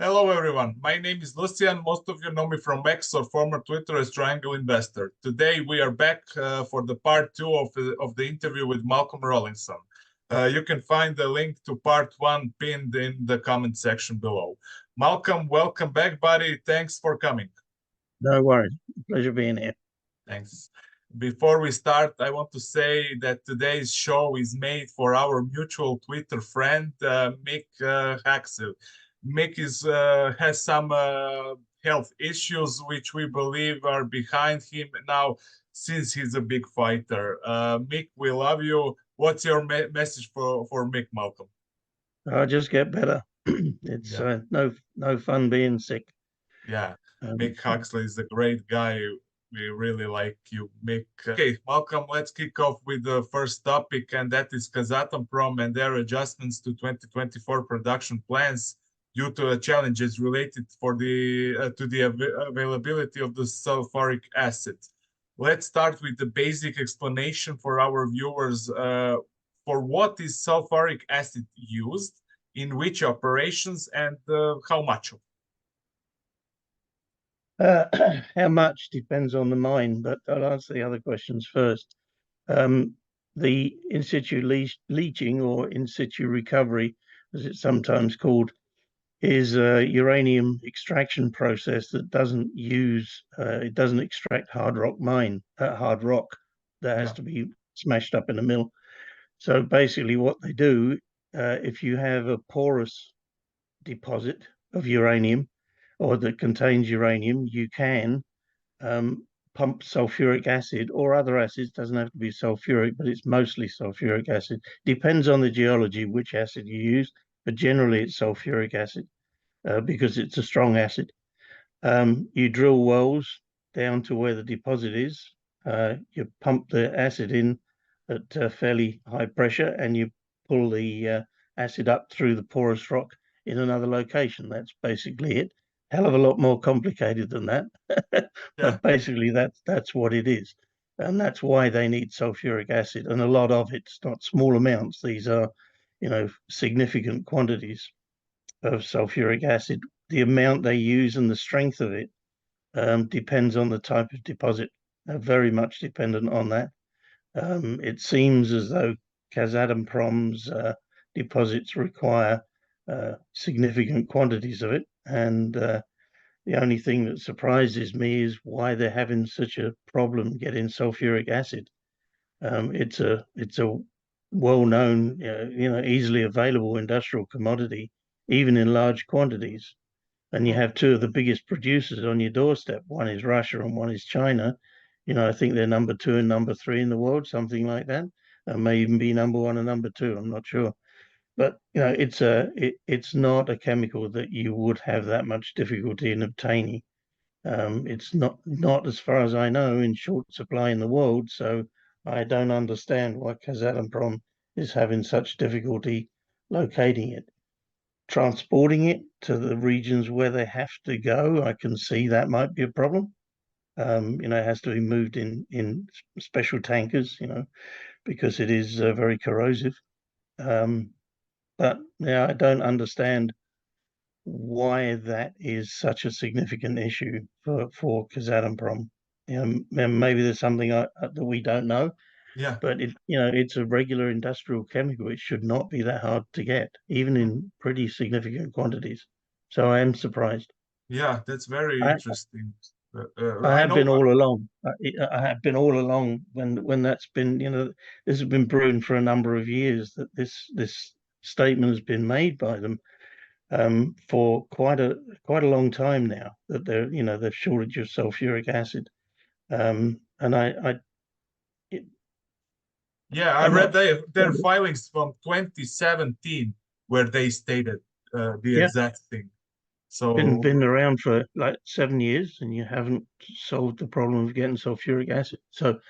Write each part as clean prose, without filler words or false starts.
Hello, everyone. My name is Lucian. Most of you know me from X or former Twitter as Triangle Investor. Today, we are back for the part two of the interview with Malcolm Rawlingson. You can find the link to part one pinned in the comment section below. Malcolm, welcome back, buddy. Thanks for coming. No worries. Pleasure being here. Thanks. Before we start, I want to say that today's show is made for our mutual Twitter friend, Mick Haxel. Mick has some health issues, which we believe are behind him now, since he's a big fighter. Mick, we love you. What's your message for Mick, Malcolm? I'll just get better. It's Yeah. no fun being sick. Yeah, Mick Huxley is a great guy. We really like you, Mick. Okay, Malcolm, let's kick off with the first topic, and that is Kazatomprom and their adjustments to 2024 production plans due to challenges related to the availability of the sulfuric acid. Let's start with the basic explanation for our viewers. For what is sulfuric acid used, in which operations, and how much of it? How much depends on the mine, but I'll answer the other questions first. The in situ leaching or in situ recovery, as it's sometimes called, is a uranium extraction process that doesn't extract hard rock that has to be smashed up in a mill. So basically, what they do, if you have a porous deposit of uranium, or that contains uranium, you can pump sulfuric acid or other acids. Doesn't have to be sulfuric, but it's mostly sulfuric acid. Depends on the geology which acid you use, but generally it's sulfuric acid because it's a strong acid. You drill wells down to where the deposit is. You pump the acid in at fairly high pressure, and you pull the acid up through the porous rock in another location. That's basically it. Hell of a lot more complicated than that. But basically that's what it is. And that's why they need sulfuric acid. And a lot of it's not small amounts. These are, significant quantities of sulfuric acid. The amount they use and the strength of it depends on the type of deposit. Very much dependent on that. It seems as though Kazatomprom's deposits require significant quantities of it, and the only thing that surprises me is why they're having such a problem getting sulfuric acid. It's a well-known, easily available industrial commodity, even in large quantities. And you have two of the biggest producers on your doorstep. One is Russia and one is China. I think they're number 2 and number 3 in the world, something like that. May even be number 1 and number 2. I'm not sure. But it's not a chemical that you would have that much difficulty in obtaining. It's not as far as I know in short supply in the world. So I don't understand why Kazatomprom is having such difficulty locating it. Transporting it to the regions where they have to go, I can see that might be a problem. It has to be moved in special tankers, because it is very corrosive. But I don't understand why that is such a significant issue for Kazatomprom. Maybe there's something that we don't know. Yeah. But it's a regular industrial chemical. It should not be that hard to get, even in pretty significant quantities. So I am surprised. Yeah, that's very interesting. I have been all along. I have been all along when that's been, this has been brewing for a number of years, that this statement has been made by them for quite a long time now, that they've shortage of sulfuric acid. And I read their filings from 2017 where they stated the exact thing. So been around for like 7 years, and you haven't solved the problem of getting sulfuric acid. So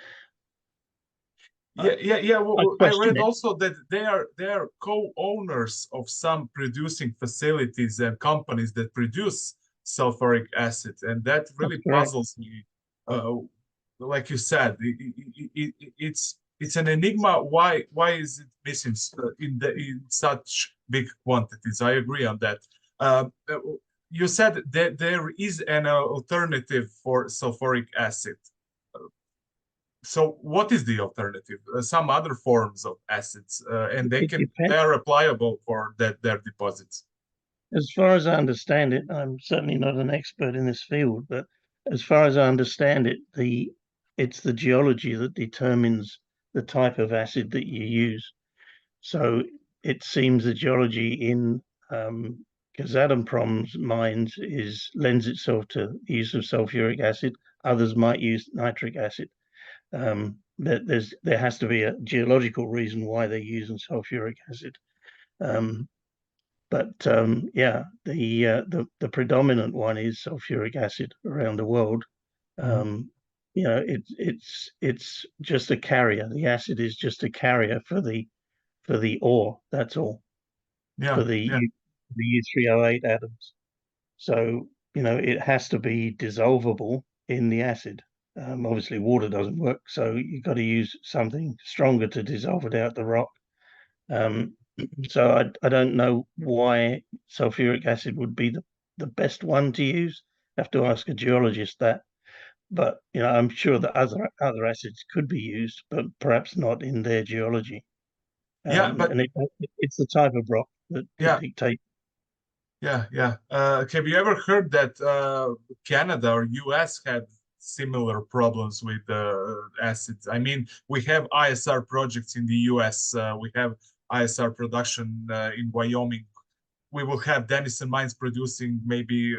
Well, I read also that they are co-owners of some producing facilities and companies that produce sulfuric acid, and that really puzzles me. Like you said, it's an enigma. Why is it missing in such big quantities? I agree on that. you said that there is an alternative for sulfuric acid. So what is the alternative? Some other forms of acids, and It they depends. are applicable for their deposits. As far as I understand it, I'm certainly not an expert in this field, but as far as I understand it, it's the geology that determines the type of acid that you use. So it seems the geology in Kazatomprom's mines lends itself to the use of sulfuric acid. Others might use nitric acid. There has to be a geological reason why they're using sulfuric acid. Yeah, the predominant one is sulfuric acid around the world. Mhm. It's just a carrier. The acid is just a carrier for the ore. That's all, Yeah, for the yeah, U3O8 atoms. So it has to be dissolvable in the acid. Obviously, water doesn't work, so you've got to use something stronger to dissolve it out the rock. Um, so I don't know why sulfuric acid would be the best one to use. Have to ask a geologist that. But I'm sure that other acids could be used, but perhaps not in their geology. yeah. But And it's the type of rock that could yeah, dictate. yeah, yeah. Have you ever heard that Canada or US had similar problems with acids? I mean, we have ISR projects in the US. We have ISR production in Wyoming. We will have Denison mines producing maybe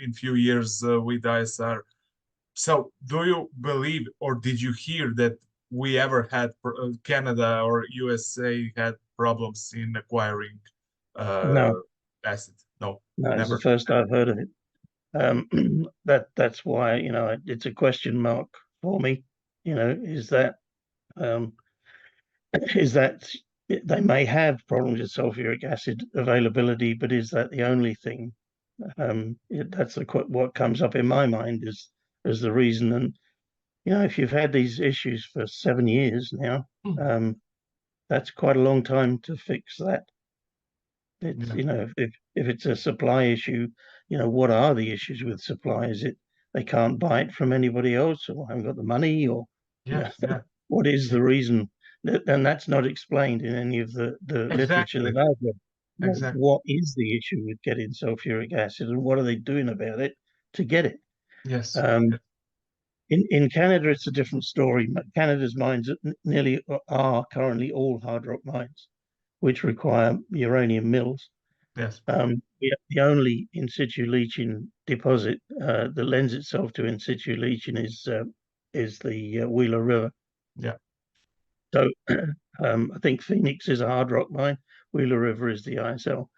in few years with ISR. So, do you believe, or did you hear that we ever had Canada or USA had problems in acquiring No, acid? No, no, it's the never. first I've heard of it. That's why it's a question mark for me. Is that um, is that they may have problems with sulfuric acid availability, but is that the only thing? That's what comes up in my mind as the reason. And if you've had these issues for 7 years now, Hmm. that's quite a long time to fix that. It's Yeah. if it's a supply issue, what are the issues with supply? Is it they can't buy it from anybody else, or haven't got the money, or Yeah. Yeah. what is the reason? And that's not explained in any of the literature Exactly. that I've read. Exactly. What is the issue with getting sulfuric acid, and what are they doing about it to get it? Yes. Um, in Canada, it's a different story. Canada's mines nearly are currently all hard rock mines, which require uranium mills. Yes. The only in situ leaching deposit that lends itself to in situ leaching is the Wheeler River. Yeah. So I think Phoenix is a hard rock mine. Wheeler River is the ISL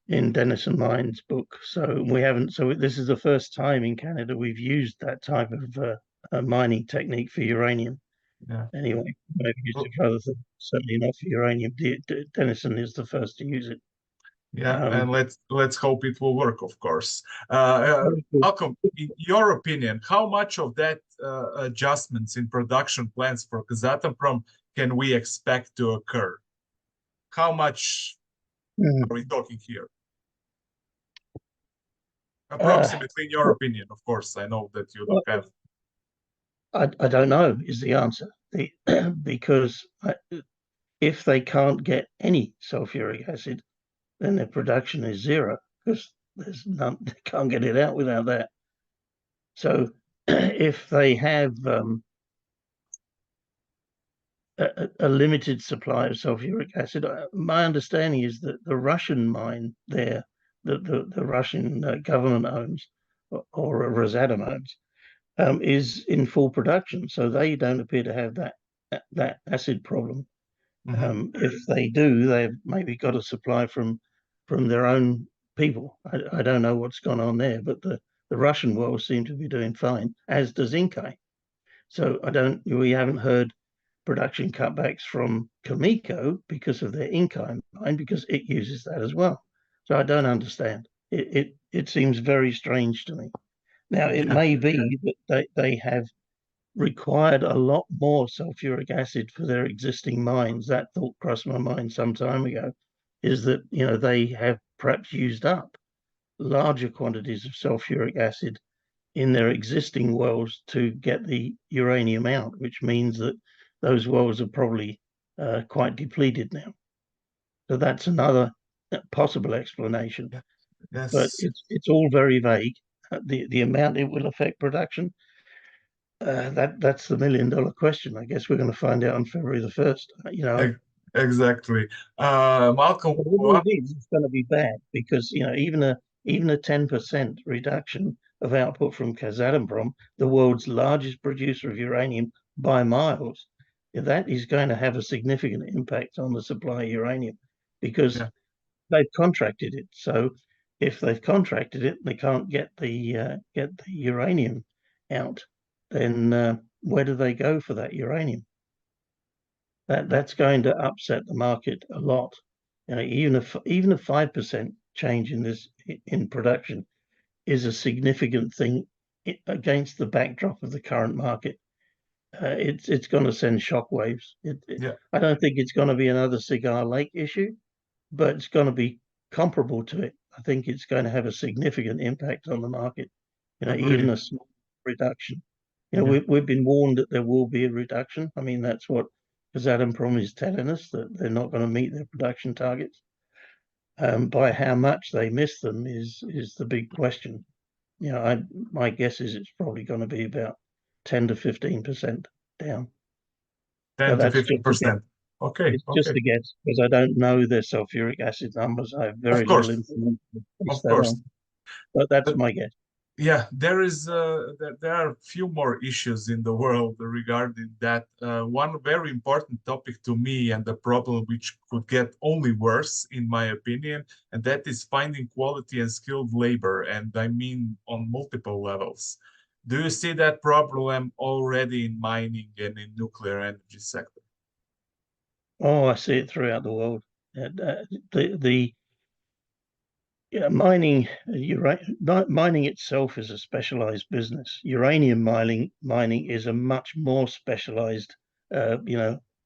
in Denison Mine's book. So we haven't. So this is the first time in Canada we've used that type of mining technique for uranium. Yeah. Anyway, maybe used Well, it for other things. Certainly not for uranium. Denison is the first to use it. yeah, Um, and let's hope it will work, of course. Malcolm, in your opinion, how much of that adjustments in production plans for Kazatomprom can we expect to occur? How much are we talking here? uh, Approximately, in your opinion, of course. I know that you don't well, have. I don't know is the answer. Because if they can't get any sulfuric acid, then their production is zero because there's none. They can't get it out without that. So if they have a limited supply of sulfuric acid, my understanding is that the Russian mine there, the Russian government owns, or Rosatom owns, is in full production. So they don't appear to have that acid problem. Mhm. If they do, they've maybe got a supply from their own people. I don't know what's gone on there, but the Russian wells seem to be doing fine, as does Inkai. So we haven't heard production cutbacks from Kamiko because of their Inkai mine, because it uses that as well. So I don't understand. It seems very strange to me. Now it Yeah. may be that they have required a lot more sulfuric acid for their existing mines. That thought crossed my mind some time ago, is that they have perhaps used up larger quantities of sulfuric acid in their existing wells to get the uranium out, which means that those wells are probably quite depleted now. So that's another possible explanation. But Yes. it's all very vague. The amount it will affect production, that's the $1 million question. I guess we're going to find out on February the 1st. Exactly. Malcolm, Whatever it is, it's going to be bad because even a 10% reduction of output from Kazatomprom, the world's largest producer of uranium by miles, that is going to have a significant impact on the supply of uranium because yeah, they've contracted it. So if they've contracted it, they can't get the uranium out. Then where do they go for that uranium? That's going to upset the market a lot. Even a 5% change in production is a significant thing against the backdrop of the current market. It's going to send shockwaves. yeah, I don't think it's going to be another Cigar Lake issue, but it's going to be comparable to it. I think it's going to have a significant impact on the market. Even agree. a small reduction. Yeah. We've been warned that there will be a reduction. I mean, that's what Kazatomprom is telling us, that they're not going to meet their production targets. By how much they miss them is the big question. My guess is it's probably going to be about 10 to 15% down. 10 But to that's just a guess. 15%. Okay, It's just okay. a guess because I don't know their sulfuric acid numbers. I have Of very little course, information to base of that course. on. But that's But my guess. yeah, there are a few more issues in the world regarding that. One very important topic to me, and the problem which could get only worse, in my opinion, and that is finding quality and skilled labor, and I mean on multiple levels. Do you see that problem already in mining and in nuclear energy sector? Oh, I see it throughout the world. The Yeah, mining itself is a specialized business. Uranium mining is a much more specialized,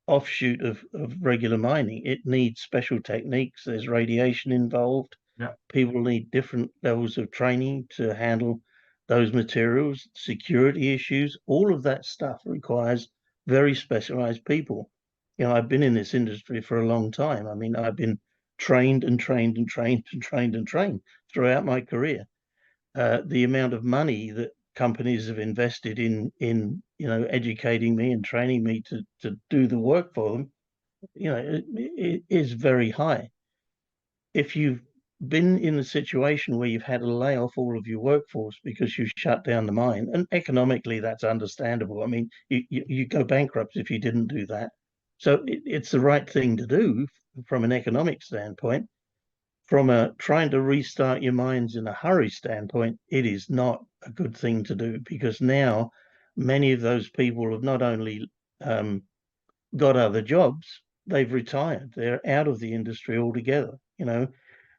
offshoot of regular mining. It needs special techniques. There's radiation involved. Yeah, People need different levels of training to handle those materials, security issues. All of that stuff requires very specialized people. I've been in this industry for a long time. I mean, I've been trained and trained and trained and trained and trained throughout my career. The amount of money that companies have invested in educating me and training me to do the work for them, it is very high. If you've been in a situation where you've had to lay off all of your workforce because you shut down the mine, and economically that's understandable. I mean, you go bankrupt if you didn't do that. So it's the right thing to do from an economic standpoint. From a trying to restart your mines in a hurry standpoint, it is not a good thing to do because now many of those people have not only got other jobs, they've retired. They're out of the industry altogether.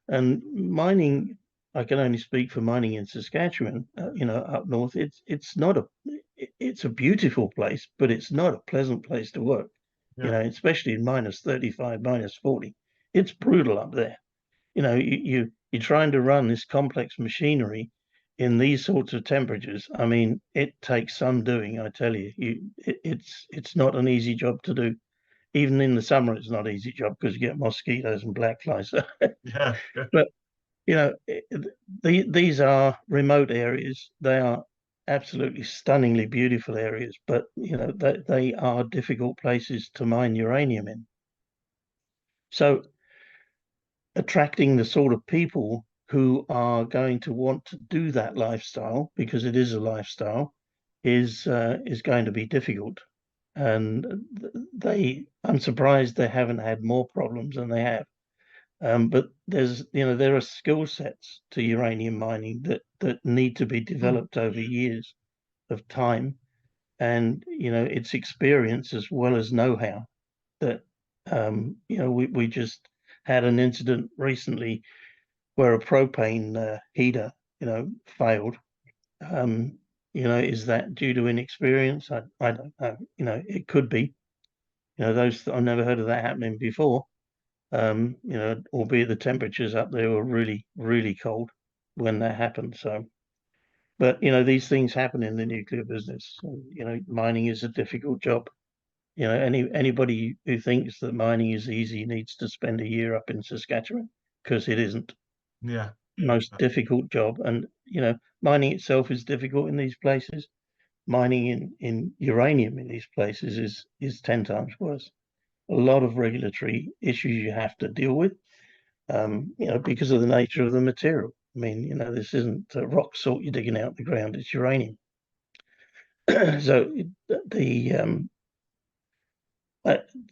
And mining, I can only speak for mining in Saskatchewan, up north. It's a beautiful place, but it's not a pleasant place to work. yeah, Especially in -35, -40. It's brutal up there. You're trying to run this complex machinery in these sorts of temperatures. I mean, it takes some doing, I tell you. It's not an easy job to do. Even in the summer, it's not an easy job because you get mosquitoes and black flies. yeah, yeah. But these are remote areas. They are absolutely stunningly beautiful areas, but they are difficult places to mine uranium in. So attracting the sort of people who are going to want to do that lifestyle, because it is a lifestyle, is going to be difficult. And I'm surprised they haven't had more problems than they have. But there are skill sets to uranium mining that need to be developed over years of time, and it's experience as well as know-how that we just had an incident recently where a propane heater failed. Is that due to inexperience? I don't know. It could be. Those I've never heard of that happening before. Albeit the temperatures up there were really, really cold. when that happened. So, but these things happen in the nuclear business. So, mining is a difficult job. Anybody who thinks that mining is easy needs to spend a year up in Saskatchewan, because it isn't. Yeah. Most difficult job. And mining itself is difficult in these places. Mining in uranium in these places is 10 times worse. A lot of regulatory issues you have to deal with, because of the nature of the material. I mean, this isn't rock salt you're digging out the ground, it's uranium. So the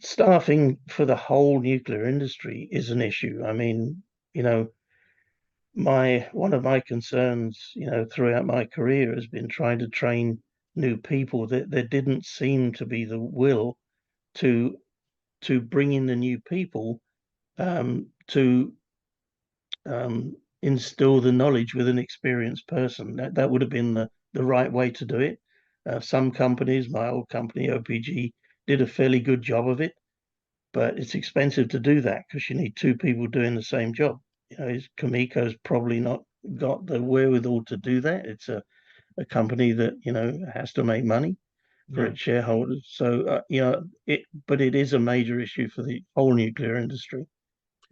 staffing for the whole nuclear industry is an issue. I mean, one of my concerns, throughout my career has been trying to train new people. That there didn't seem to be the will to bring in the new people, to instill the knowledge with an experienced person. That would have been the right way to do it. Some companies, my old company OPG, did a fairly good job of it, but it's expensive to do that because you need two people doing the same job. Cameco's probably not got the wherewithal to do that. It's a company that has to make money for its shareholders. So but it is a major issue for the whole nuclear industry.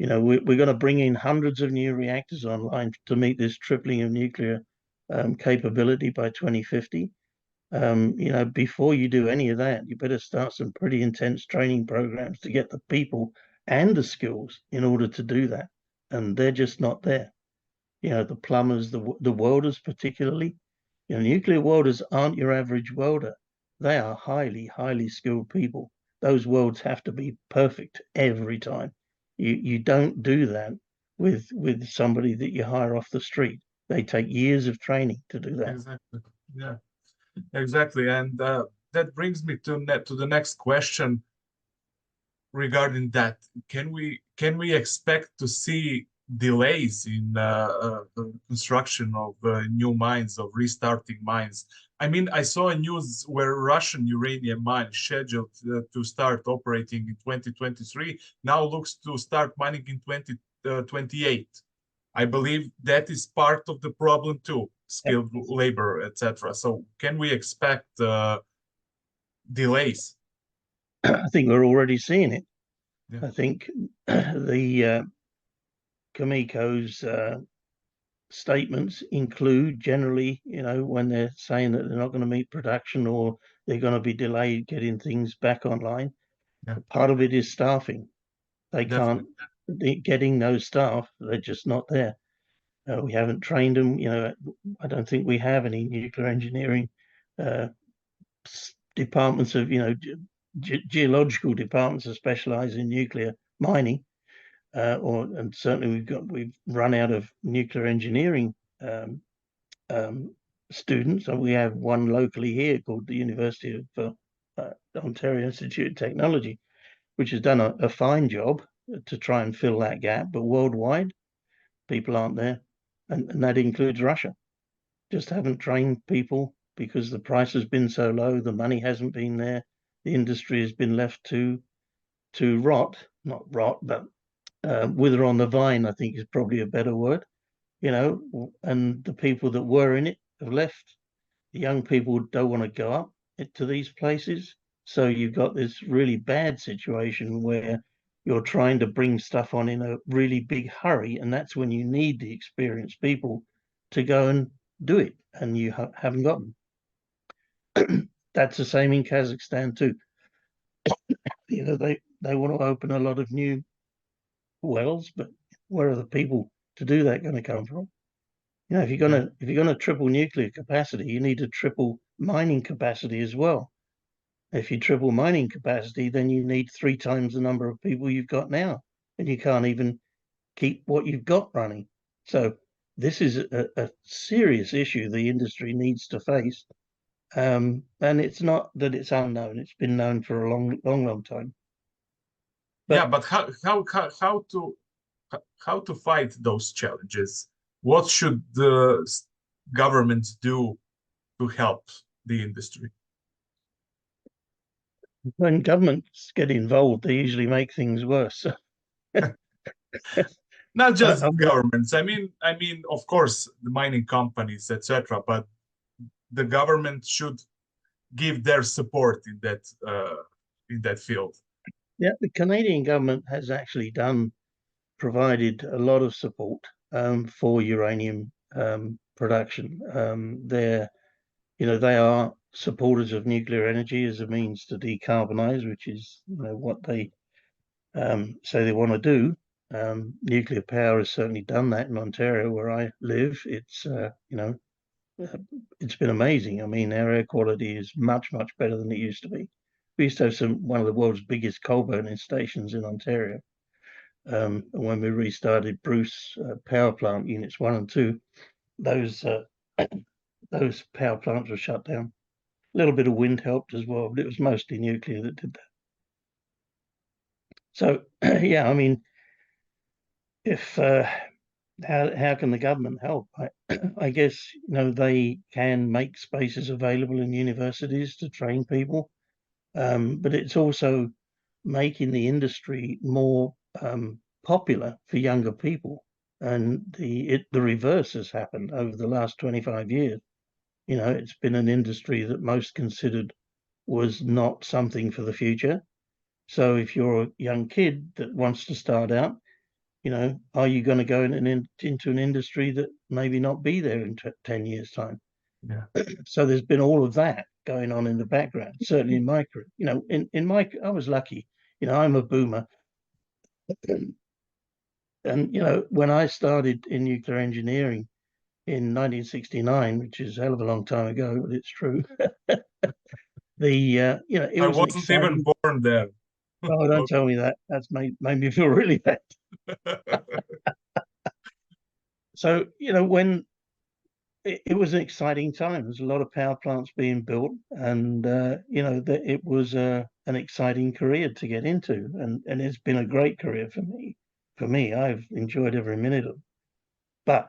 We're going to bring in hundreds of new reactors online to meet this tripling of nuclear capability by 2050. Before you do any of that, you better start some pretty intense training programs to get the people and the skills in order to do that. And they're just not there. The plumbers, the welders particularly. Nuclear welders aren't your average welder. They are highly, highly skilled people. Those welds have to be perfect every time. You don't do that with somebody that you hire off the street. They take years of training to do that. Exactly. Yeah. Exactly. And that brings me to the next question regarding that. Can we expect to see delays in construction of new mines, of restarting mines? I mean, I saw a news where Russian uranium mine scheduled to start operating in 2023 now looks to start mining in 2028. I believe that is part of the problem too, skilled labor, etc. So can we expect delays? I think we're already seeing it. Yeah. I think the Cameco's statements include generally, when they're saying that they're not going to meet production or they're going to be delayed getting things back online. Yeah. Part of it is staffing. They Definitely. can't getting those staff. They're just not there. We haven't trained them. I don't think we have any nuclear engineering departments of, geological departments that specialize in nuclear mining. And certainly we've run out of nuclear engineering students. So we have one locally here called the University of Ontario Institute of Technology, which has done a fine job to try and fill that gap. But worldwide, people aren't there, and that includes Russia. Just haven't trained people because the price has been so low, the money hasn't been there, the industry has been left to rot, not rot, but wither on the vine, I think is probably a better word. And the people that were in it have left. The young people don't want to go up to these places. So you've got this really bad situation where you're trying to bring stuff on in a really big hurry. And that's when you need the experienced people to go and do it. And you haven't got them. That's the same in Kazakhstan too. They want to open a lot of new wells, but where are the people to do that going to come from? If you're gonna triple nuclear capacity, you need to triple mining capacity as well. If you triple mining capacity, then you need 3 times the number of people you've got now, and you can't even keep what you've got running. So this is a serious issue the industry needs to face, and it's not that it's unknown; it's been known for a long time. Yeah, but how to fight those challenges? What should the governments do to help the industry? When governments get involved, they usually make things worse. Not just I'm governments. I mean, of course, the mining companies, etc. But the government should give their support in that field. Yeah, the Canadian government has actually provided a lot of support for uranium production. They are supporters of nuclear energy as a means to decarbonize, which is what they say they want to do. Nuclear power has certainly done that in Ontario, where I live. It's been amazing. I mean, our air quality is much, much better than it used to be. We used to have one of the world's biggest coal burning stations in Ontario. When we restarted Bruce power plant units 1 and 2, those those power plants were shut down. A little bit of wind helped as well, but it was mostly nuclear that did that. So, yeah, I mean, if how can the government help? I guess they can make spaces available in universities to train people, but it's also making the industry more popular for younger people. And the reverse has happened over the last 25 years. It's been an industry that most considered was not something for the future. So if you're a young kid that wants to start out, are you going to go into an industry that maybe not be there in 10 years' time? Yeah. So there's been all of that going on in the background, certainly in my career. I was lucky. I'm a boomer. And, when I started in nuclear engineering in 1969, which is a hell of a long time ago, but it's true, it I was an wasn't even exciting. born there. Oh, don't tell me that. That's made me feel really bad. So, when it was an exciting time, there's a lot of power plants being built, and it was an exciting career to get into, and it's been a great career for me. For me, I've enjoyed every minute of it. But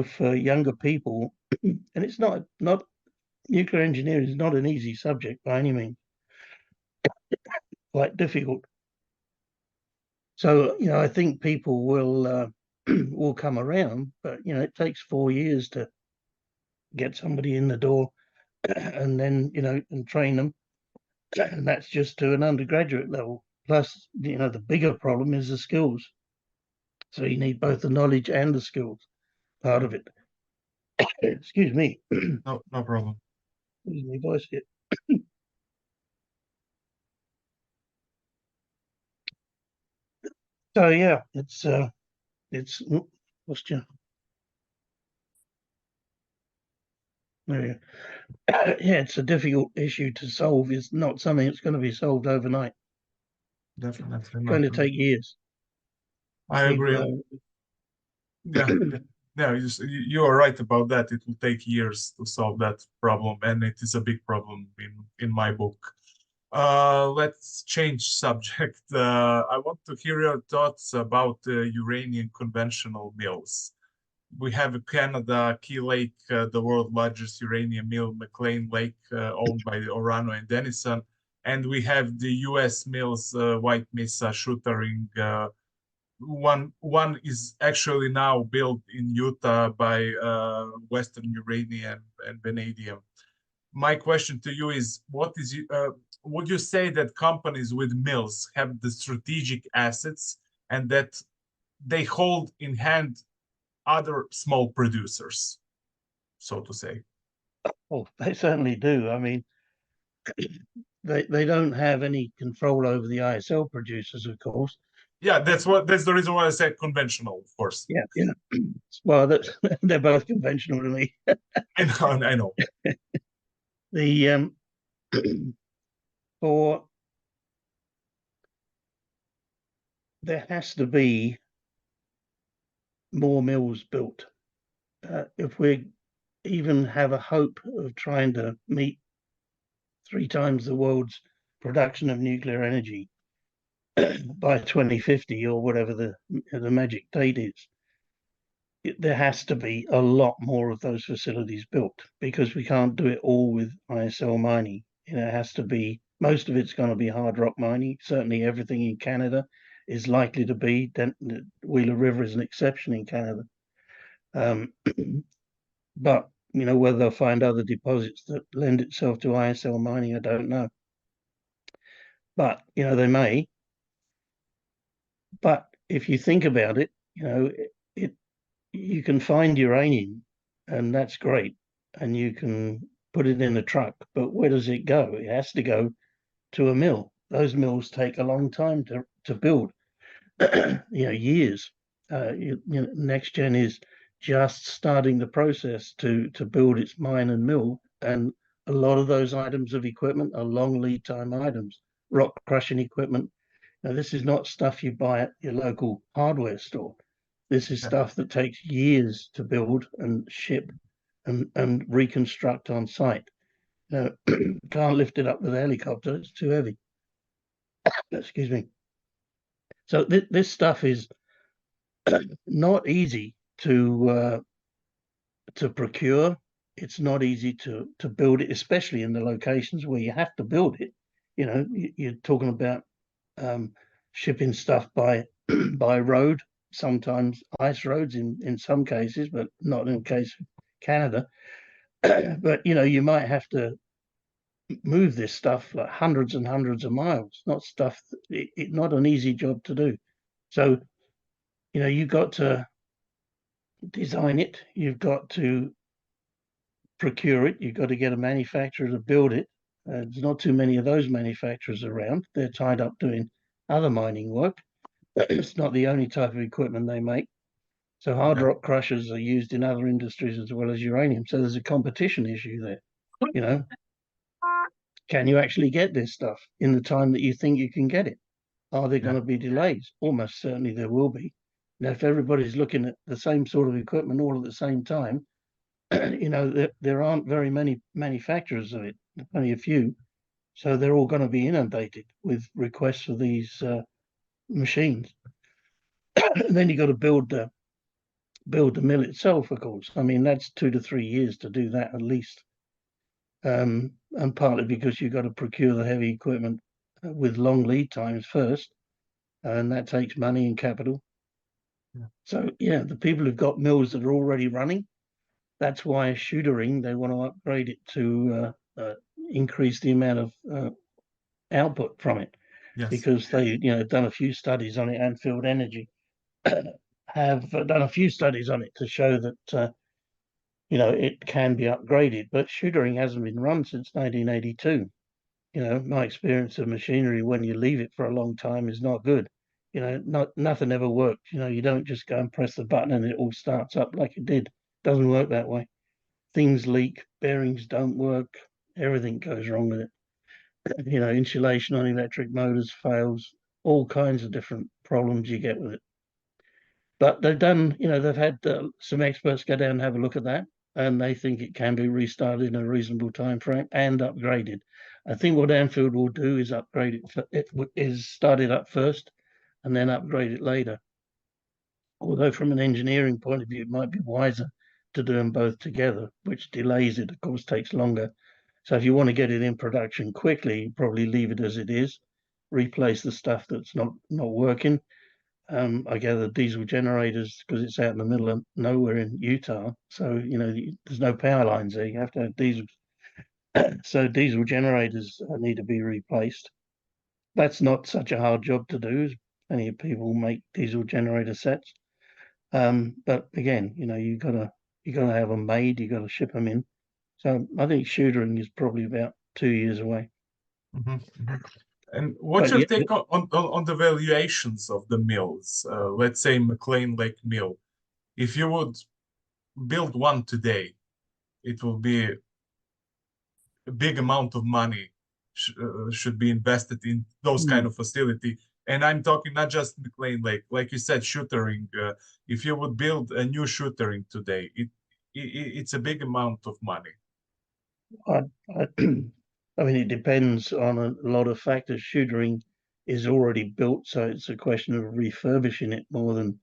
for younger people, and it's not nuclear engineering is not an easy subject by any means. Quite difficult. So I think people will will come around, but it takes 4 years to get somebody in the door, and then and train them, and that's just to an undergraduate level. Plus, the bigger problem is the skills. So you need both the knowledge and the skills part of it. Excuse me. No problem. Losing my voice here. So yeah, it's what's your yeah, it's a difficult issue to solve. It's not something that's going to be solved overnight. Definitely It's not. going to take years. I agree. Yeah, yeah, you are right about that. It will take years to solve that problem, and it is a big problem in my book. Let's change subject. I want to hear your thoughts about uranium conventional mills. We have Canada, Key Lake, the world's largest uranium mill, McLean Lake, owned by Orano and Denison. And we have the US mills, White Mesa, Suhuric. One is actually now built in Utah by Western Uranium and Vanadium. My question to you is, would you say that companies with mills have the strategic assets and that they hold in hand other small producers, so to say? Oh, they certainly do. I mean, they don't have any control over the ISL producers, of course. Yeah, that's the reason why I said conventional, of course. Yeah, yeah. Well, they're both conventional to me. I know, I know. The for there has to be more mills built if we even have a hope of trying to meet 3 times the world's production of nuclear energy by 2050 or whatever the magic date is. There has to be a lot more of those facilities built because we can't do it all with ISL mining. It has to be, most of it's going to be hard rock mining, certainly everything in Canada is likely to be. Wheeler River is an exception in Canada. But whether they'll find other deposits that lend itself to ISL mining, I don't know. But they may. But if you think about it, you can find uranium, and that's great, and you can put it in a truck. But where does it go? It has to go to a mill. Those mills take a long time to build. Years. NextGen is just starting the process to build its mine and mill, and a lot of those items of equipment are long lead time items. Rock crushing equipment. Now, this is not stuff you buy at your local hardware store. This is stuff that takes years to build and ship and reconstruct on site. Can't lift it up with a helicopter; it's too heavy. Excuse me. So this stuff is not easy to procure. It's not easy to build it, especially in the locations where you have to build it. You're talking about shipping stuff by by road, sometimes ice roads in some cases, but not in the case of Canada. But you might have to move this stuff like hundreds and hundreds of miles. Not an easy job to do. So you've got to design it, you've got to procure it, you've got to get a manufacturer to build it. There's not too many of those manufacturers around. They're tied up doing other mining work. It's not the only type of equipment they make. So hard rock crushers are used in other industries as well as uranium. So there's a competition issue there. Can you actually get this stuff in the time that you think you can get it? Are there going to be delays? Almost certainly there will be. Now, if everybody's looking at the same sort of equipment all at the same time, there aren't very many manufacturers of it, only a few. So they're all going to be inundated with requests for these machines. And then you've got to build the mill itself, of course. I mean, that's 2 to 3 years to do that at least. And partly because you've got to procure the heavy equipment with long lead times first, and that takes money and capital. So the people who've got mills that are already running, that's why Suhuric, they want to upgrade it to increase the amount of output from it. Because they done a few studies on it. Anfield Energy have done a few studies on it to show that it can be upgraded. But Suhuric hasn't been run since 1982. My experience of machinery when you leave it for a long time is not good. Nothing ever works. You don't just go and press the button and it all starts up like it did. It doesn't work that way. Things leak, bearings don't work, everything goes wrong with it. Insulation on electric motors fails, all kinds of different problems you get with it. But they've had some experts go down and have a look at that, and they think it can be restarted in a reasonable time frame and upgraded. I think what Anfield will do is upgrade start it up first and then upgrade it later. Although from an engineering point of view, it might be wiser to do them both together, which delays it, of course, takes longer. So if you want to get it in production quickly, probably leave it as it is, replace the stuff that's not working. I gather diesel generators, because it's out in the middle of nowhere in Utah. So, there's no power lines there. You have to have diesel. So diesel generators need to be replaced. That's not such a hard job to do. Plenty of people make diesel generator sets. But again, you gotta have them made. You gotta ship them in. So I think Suhuric is probably about 2 years away. And what's your take on the valuations of the mills? Let's say McLean Lake Mill. If you would build one today, it will be a big amount of money should be invested in those kind of facility. And I'm talking not just McLean Lake, like you said, Suhuric. If you would build a new Suhuric today, it's a big amount of money. I mean, it depends on a lot of factors. Suhuric is already built, so it's a question of refurbishing it more than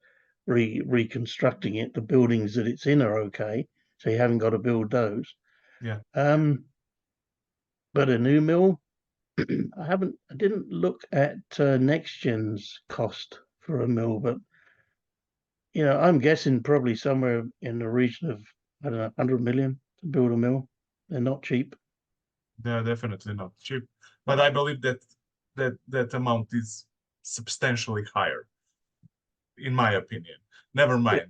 reconstructing it. The buildings that it's in are okay, so you haven't got to build those. Yeah. But a new mill, I didn't look at NextGen's cost for a mill, but I'm guessing probably somewhere in the region of, I don't know, 100 million to build a mill. They're not cheap. They're definitely not cheap, but I believe that amount is substantially higher, in my opinion. Never mind.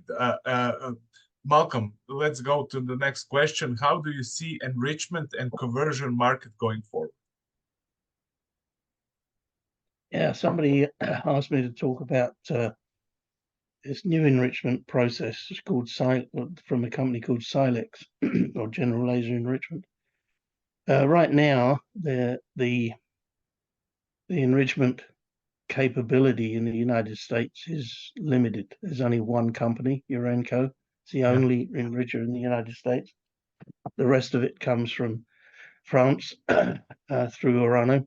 Malcolm, let's go to the next question. How do you see enrichment and conversion market going forward? Yeah, somebody asked me to talk about this new enrichment process. It's called from a company called Silex or General Laser Enrichment. Right now, the enrichment capability in the United States is limited. There's only one company, Urenco. It's the only enricher in the United States. The rest of it comes from France through Uranium.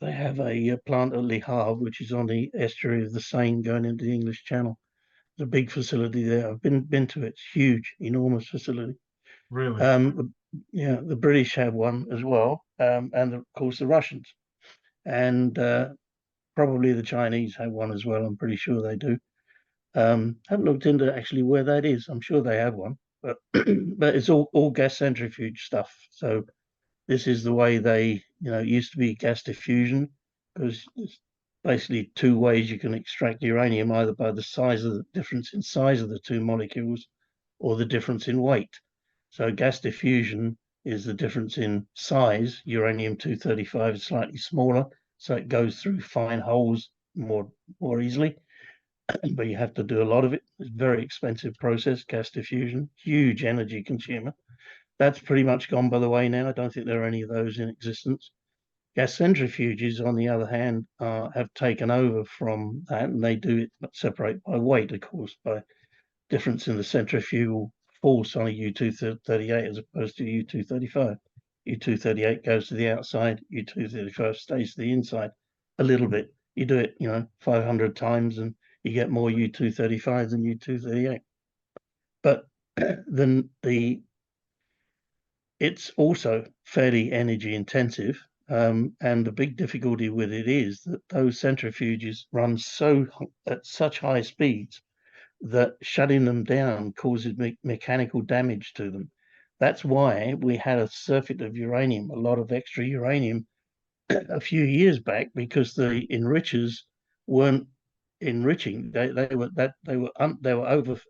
They have a plant at Le Havre, which is on the estuary of the Seine going into the English Channel. There's a big facility there. I've been to it. It's huge, enormous facility. Really? The British have one as well, and of course the Russians, and probably the Chinese have one as well. I'm pretty sure they do. Haven't looked into actually where that is. I'm sure they have one, but but it's all gas centrifuge stuff. So this is the way they, it used to be gas diffusion, because there's basically two ways you can extract uranium, either by the difference in size of the two molecules or the difference in weight. So gas diffusion is the difference in size. Uranium-235 is slightly smaller, so it goes through fine holes more easily, but you have to do a lot of it. It's a very expensive process, gas diffusion, huge energy consumer. That's pretty much gone by the way now. I don't think there are any of those in existence. Gas centrifuges, on the other hand, have taken over from that, and they do it separate by weight, of course, by difference in the centrifugal force on a U-238 as opposed to U-235. U-238 goes to the outside, U-235 stays to the inside a little bit. You do it, 500 times, and you get more U-235 than U-238. But then it's also fairly energy intensive. And the big difficulty with it is that those centrifuges run at such high speeds that shutting them down causes mechanical damage to them. That's why we had a surfeit of uranium, a lot of extra uranium a few years back, because the enrichers weren't enriching. They were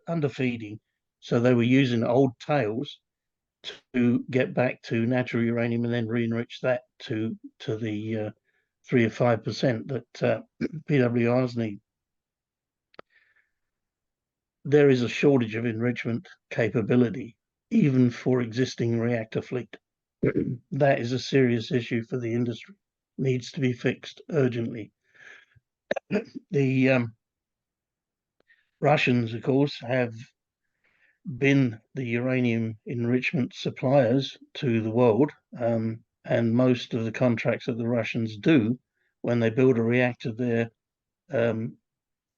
underfeeding, so they were using old tails to get back to natural uranium and then re-enrich that to the 3 or 5% that PWRs need. There is a shortage of enrichment capability, even for existing reactor fleet. That is a serious issue for the industry. Needs to be fixed urgently. The Russians, of course, have been the uranium enrichment suppliers to the world, and most of the contracts that the Russians do when they build a reactor there,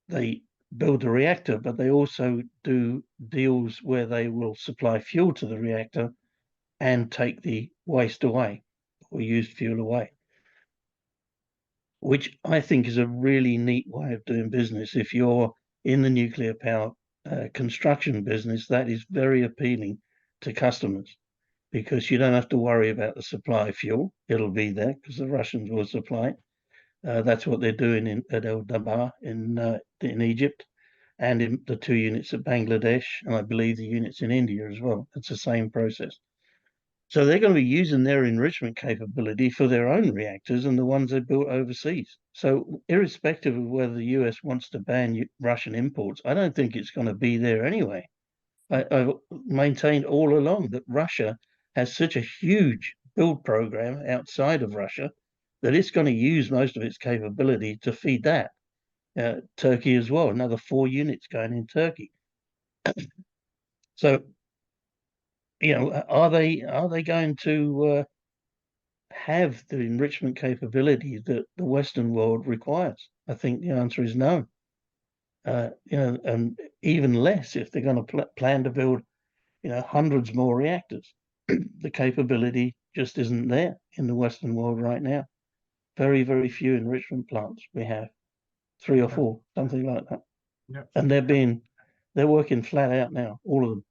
they build a reactor, but they also do deals where they will supply fuel to the reactor and take the waste away or used fuel away, which I think is a really neat way of doing business. If you're in the nuclear power construction business, that is very appealing to customers, because you don't have to worry about the supply of fuel. It'll be there because the Russians will supply it. That's what they're doing at El Dabar in Egypt, and in the 2 units at Bangladesh, and I believe the units in India as well. It's the same process. So they're going to be using their enrichment capability for their own reactors and the ones they built overseas. So irrespective of whether the US wants to ban Russian imports, I don't think it's going to be there anyway. I've maintained all along that Russia has such a huge build program outside of Russia that it's going to use most of its capability to feed that. Turkey as well, another 4 units going in Turkey. So, are they going to have the enrichment capability that the Western world requires? I think the answer is no. And even less if they're going to plan to build, hundreds more reactors. The capability just isn't there in the Western world right now. Very, very few enrichment plants we have, 3 or 4, something like that. Yeah. And they're working flat out now, all of them.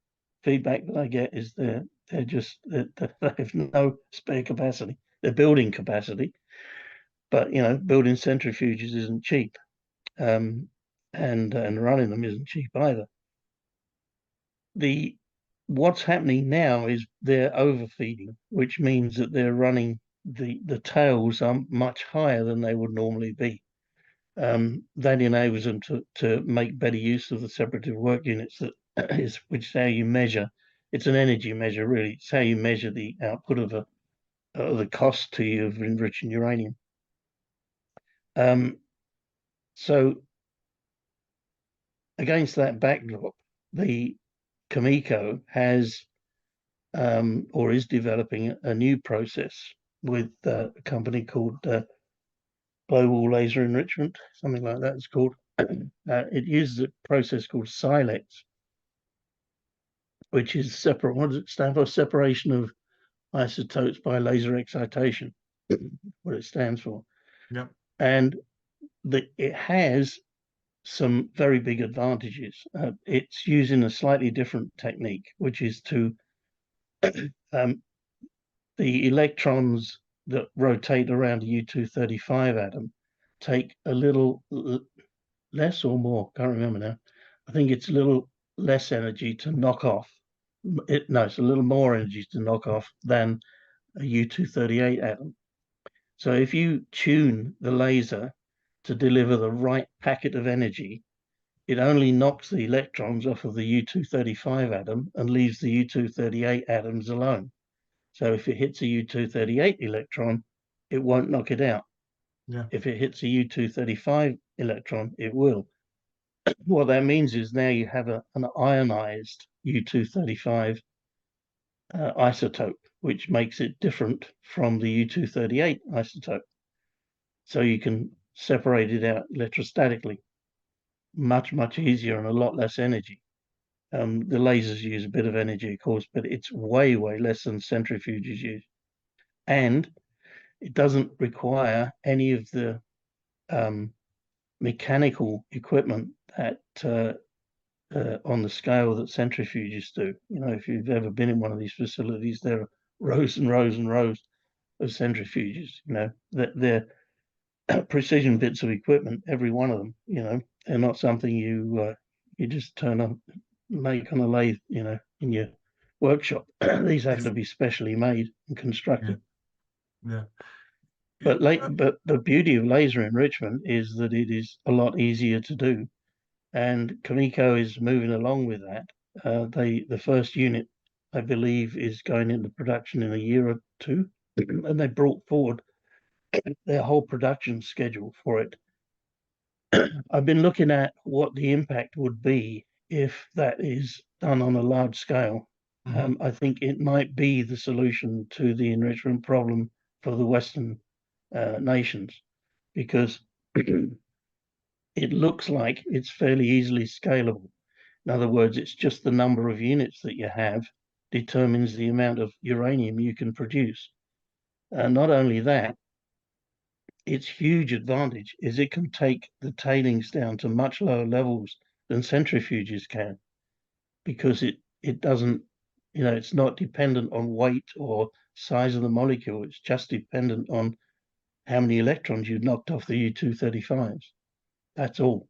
Feedback that I get is they have no spare capacity. They're building capacity, but building centrifuges isn't cheap, and running them isn't cheap either. What's happening now is they're overfeeding, which means that they're running the tails are much higher than they would normally be. That enables them to make better use of the separative work units which is how you measure. It's an energy measure, really. It's how you measure the output of the cost to you of enriching uranium. So against that backdrop, the Cameco has or is developing a new process with a company called Global Laser Enrichment, something like that it's called. It uses a process called SILEX, which is separate. What does it stand for? Separation of isotopes by laser excitation. What it stands for. Yeah. And it has some very big advantages. It's using a slightly different technique, which is to the electrons that rotate around a U-235 atom take a little less or more, can't remember now. I think it's a little less energy to knock off. It's a little more energy to knock off than a U-238 atom. So if you tune the laser to deliver the right packet of energy, it only knocks the electrons off of the U-235 atom and leaves the U-238 atoms alone. So if it hits a U-238 electron, it won't knock it out. Yeah. If it hits a U-235 electron, it will. What that means is now you have an ionized U-235 isotope, which makes it different from the U-238 isotope. So you can separate it out electrostatically. Much, much easier and a lot less energy. The lasers use a bit of energy, of course, but it's way, way less than centrifuges use. And it doesn't require any of the mechanical equipment that on the scale that centrifuges do. If you've ever been in one of these facilities, there are rows and rows and rows of centrifuges. That they're precision bits of equipment, every one of them. They're not something you just turn on, make on a lathe. In your workshop. These have to be specially made and constructed. Yeah. But the beauty of laser enrichment is that it is a lot easier to do, and Cameco is moving along with that. The first unit, I believe, is going into production in a year or two, and they brought forward their whole production schedule for it. I've been looking at what the impact would be if that is done on a large scale. I think it might be the solution to the enrichment problem for the Western nations, because it looks like it's fairly easily scalable. In other words, it's just the number of units that you have determines the amount of uranium you can produce. And not only that, its huge advantage is it can take the tailings down to much lower levels than centrifuges can, because it doesn't, it's not dependent on weight or size of the molecule. It's just dependent on how many electrons you knocked off the U-235s. That's all.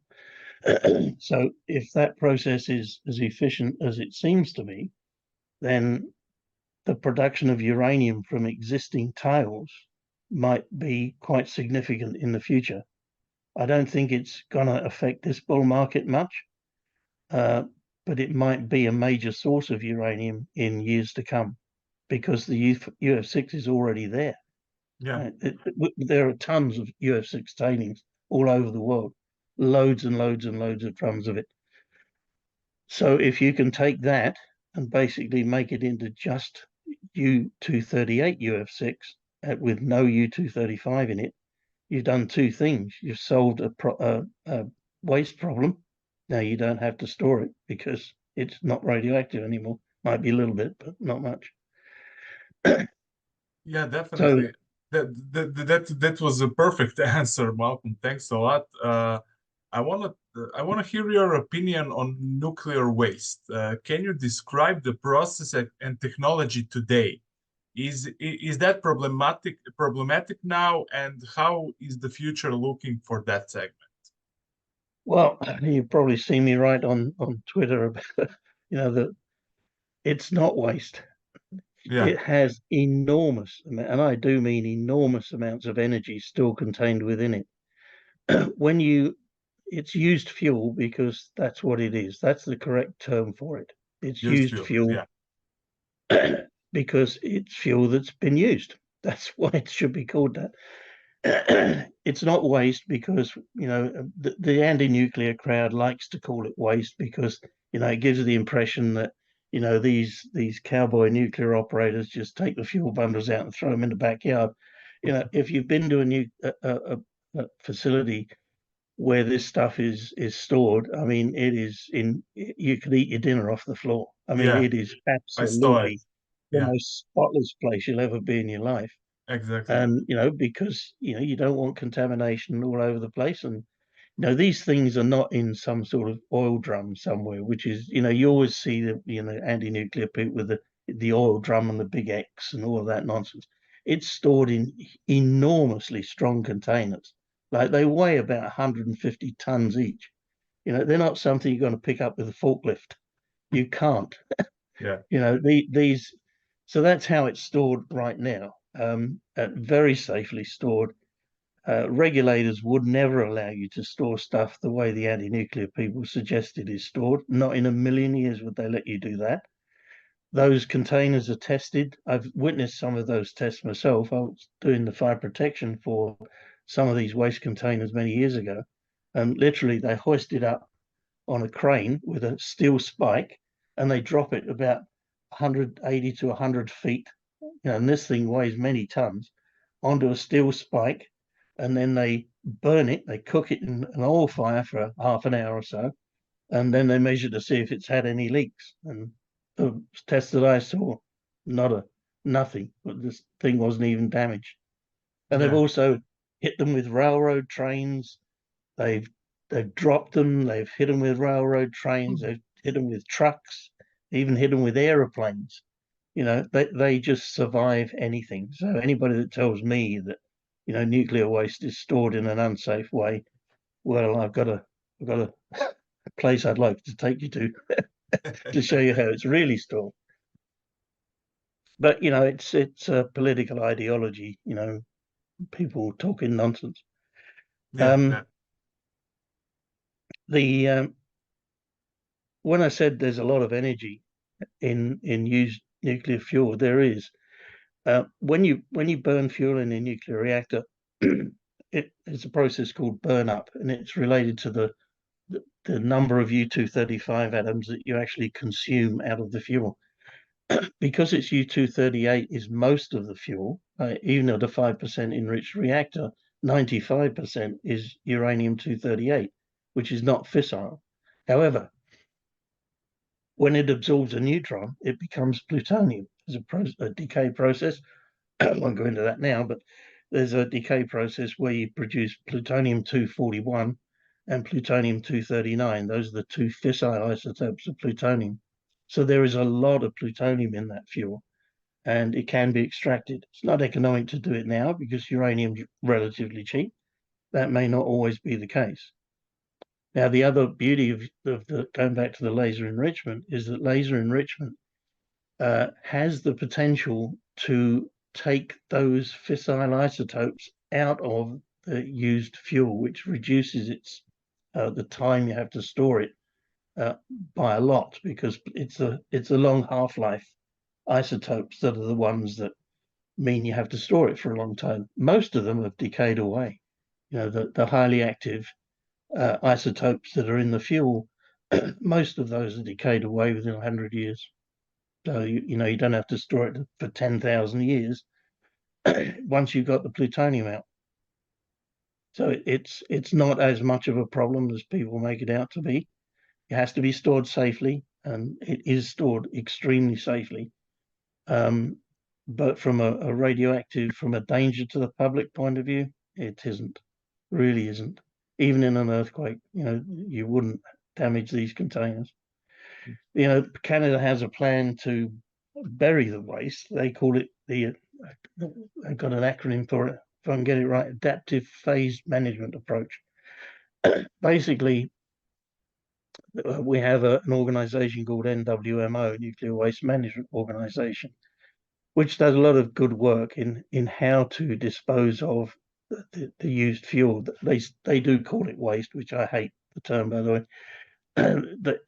So if that process is as efficient as it seems to be, then the production of uranium from existing tails might be quite significant in the future. I don't think it's going to affect this bull market much, but it might be a major source of uranium in years to come, because the UF6 is already there. Yeah. There are tons of UF6 tailings all over the world, loads and loads and loads of drums of it. So if you can take that and basically make it into just U-238 UF6 with no U-235 in it, you've done two things. You've solved a waste problem. Now you don't have to store it because it's not radioactive anymore. Might be a little bit, but not much. Yeah, So, definitely. That was a perfect answer, Malcolm. Thanks a lot. I want to hear your opinion on nuclear waste. Can you describe the process and technology today? Is that problematic now, and how is the future looking for that segment? well, you've probably seen me write on Twitter about, that it's not waste. Yeah, It has enormous, and I do mean enormous amounts of energy still contained within it. When it's used fuel because that's what it is. That's the correct term for it. It's used used fuel. fuel Yeah, because it's fuel that's been used. That's why it should be called that. It's not waste because the anti-nuclear crowd likes to call it waste because it gives the impression that these cowboy nuclear operators just take the fuel bundles out and throw them in the backyard. If you've been to a facility where this stuff is stored, I mean, it is in. You could eat your dinner off the floor. I mean, yeah. it is I saw it. absolutely the Yeah, most spotless place you'll ever be in your life. exactly. And because you don't want contamination all over the place. And these things are not in some sort of oil drum somewhere, which is you always see the anti-nuclear people with the oil drum and the big X and all of that nonsense. It's stored in enormously strong containers, like they weigh about 150 tons each. They're not something you're going to pick up with a forklift. You can't. Yeah, These. So that's how it's stored right now. Very safely stored. Regulators would never allow you to store stuff the way the anti-nuclear people suggested is stored. Not in a million years would they let you do that. Those containers are tested. I've witnessed some of those tests myself. I was doing the fire protection for some of these waste containers many years ago, and literally they hoist it up on a crane with a steel spike, and they drop it about 180 to 100 feet. And this thing weighs many tons onto a steel spike, and then they burn it. They cook it in an oil fire for half an hour or so, and then they measure to see if it's had any leaks. And the test that I saw, nothing. But this thing wasn't even damaged. And they've yeah, also hit them with railroad trains. They've they've dropped them. They've hit them with railroad trains. They've hit them with trucks. Even hit them with aeroplanes. They just survive anything. So anybody that tells me that nuclear waste is stored in an unsafe way, well, I've got a place I'd like to take you to show you how it's really stored. But it's a political ideology. People talking nonsense. yeah, yeah. Um, the When I said there's a lot of energy in used nuclear fuel, there is. When you burn fuel in a nuclear reactor, it's a process called burn up, and it's related to the number of U-235 atoms that you actually consume out of the fuel. Because it's U-238 is most of the fuel, even at a 5% enriched reactor, 95% is uranium-238, which is not fissile. However, when it absorbs a neutron, it becomes plutonium. There's a decay process. I won't go into that now, but there's a decay process where you produce plutonium-241 and plutonium-239. Those are the two fissile isotopes of plutonium. So there is a lot of plutonium in that fuel, and it can be extracted. It's not economic to do it now because uranium's relatively cheap. That may not always be the case. Now, the other beauty of going back to the laser enrichment is that laser enrichment has the potential to take those fissile isotopes out of the used fuel, which reduces the time you have to store it uh, by a lot because it's a long half-life isotopes that are the ones that mean you have to store it for a long time. Most of them have decayed away. The highly active isotopes that are in the fuel, most of those are decayed away within 100 years. So you don't have to store it for 10,000 years once you've got the plutonium out. So it's not as much of a problem as people make it out to be. It has to be stored safely, and it is stored extremely safely. Um, but from a radioactive, from a danger to the public point of view, it isn't. Really isn't. Even in an earthquake, you wouldn't damage these containers. Canada has a plan to bury the waste. They call it I've got an acronym for it, if I can get it right, adaptive phase management approach. Basically, we have an organization called NWMO, Nuclear Waste Management Organization, which does a lot of good work in how to dispose of the used fuel. They do call it waste, which I hate the term, by the way. That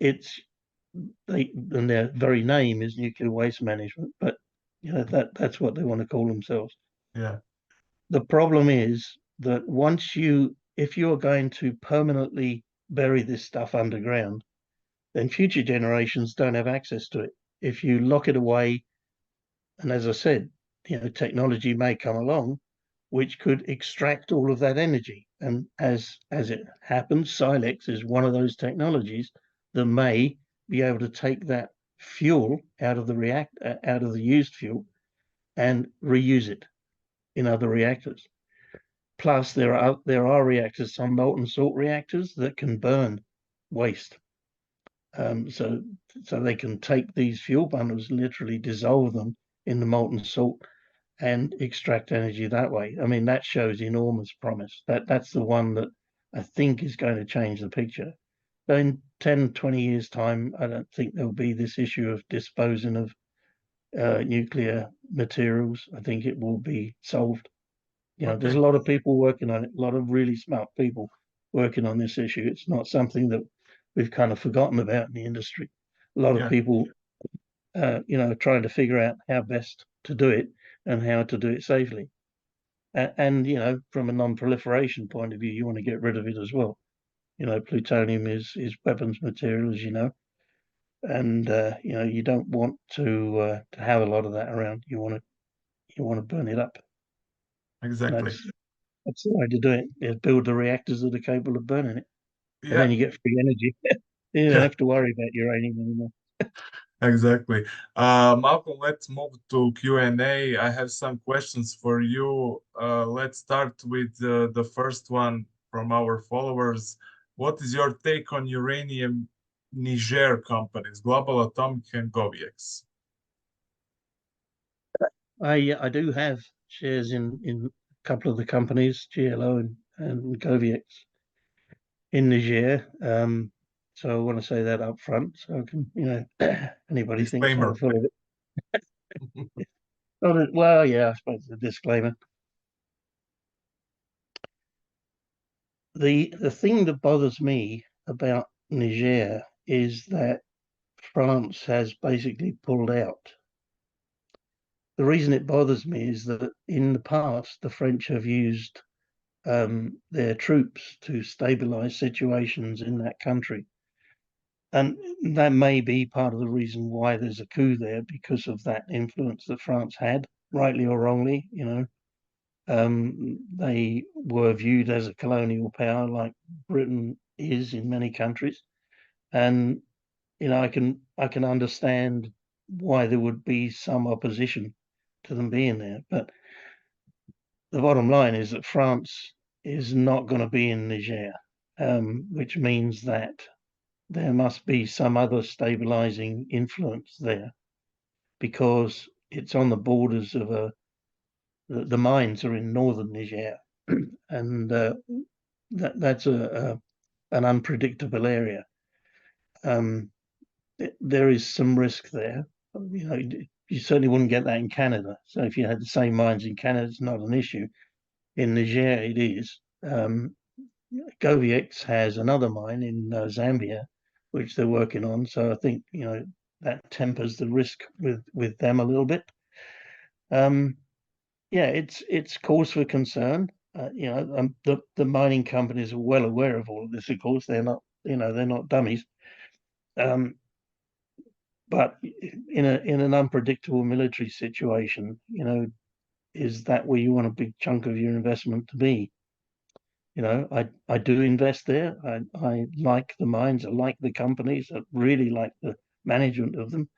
and their very name is nuclear waste management, but that's what they want to call themselves. Yeah. The problem is that if you are going to permanently bury this stuff underground, then future generations don't have access to it. If you lock it away, and as I said, technology may come along which could extract all of that energy. And as it happens, Silex is one of those technologies that may be able to take that fuel out of the used fuel and reuse it in other reactors. Plus, there are reactors, some molten salt reactors that can burn waste. So they can take these fuel bundles, literally dissolve them in the molten salt and extract energy that way. I mean, that shows enormous promise. That's the one that I think is going to change the picture. So in 10, 20 years' time, I don't think there'll be this issue of disposing of nuclear materials. I think it will be solved. There's a lot of people working on it, a lot of really smart people working on this issue. It's not something that we've kind of forgotten about in the industry. A lot of people, trying to figure out how best to do it and how to do it safely. And from a non-proliferation point of view, you want to get rid of it as well. Plutonium is weapons material, as you know, and you don't want to have a lot of that around. You want to burn it up. Exactly. That's the way to do it. Is build the reactors that are capable of burning it, and then you get free energy. You don't have to worry about uranium anymore. Exactly. Malcolm, let's move to Q&A. I have some questions for you. Let's start with the first one from our followers. What is your take on uranium Niger companies, Global Atomic and Goviex? I do have shares in a couple of the companies, GLO and Goviex in Niger. So I want to say that up front, so I can, anybody thinks I'm Disclaimer. full of it. Well, yeah, I suppose the disclaimer. The thing that bothers me about Niger is that France has basically pulled out. The reason it bothers me is that in the past, the French have used their troops to stabilize situations in that country. And that may be part of the reason why there's a coup there, because of that influence that France had, rightly or wrongly. They were viewed as a colonial power, like Britain is in many countries, and I can understand why there would be some opposition to them being there. But the bottom line is that France is not going to be in Niger, which means that there must be some other stabilizing influence there, because it's on the borders of the mines are in northern Niger, and that's an unpredictable area. There is some risk there. You certainly wouldn't get that in Canada. So if you had the same mines in Canada, it's not an issue. In Niger, it is. Goviex has another mine in Zambia, which they're working on. So I think that tempers the risk with them a little bit. Yeah, it's cause for concern. The mining companies are well aware of all of this. Of course, they're not dummies. But in an unpredictable military situation, is that where you want a big chunk of your investment to be? I do invest there. I like the mines. I like the companies. I really like the management of them.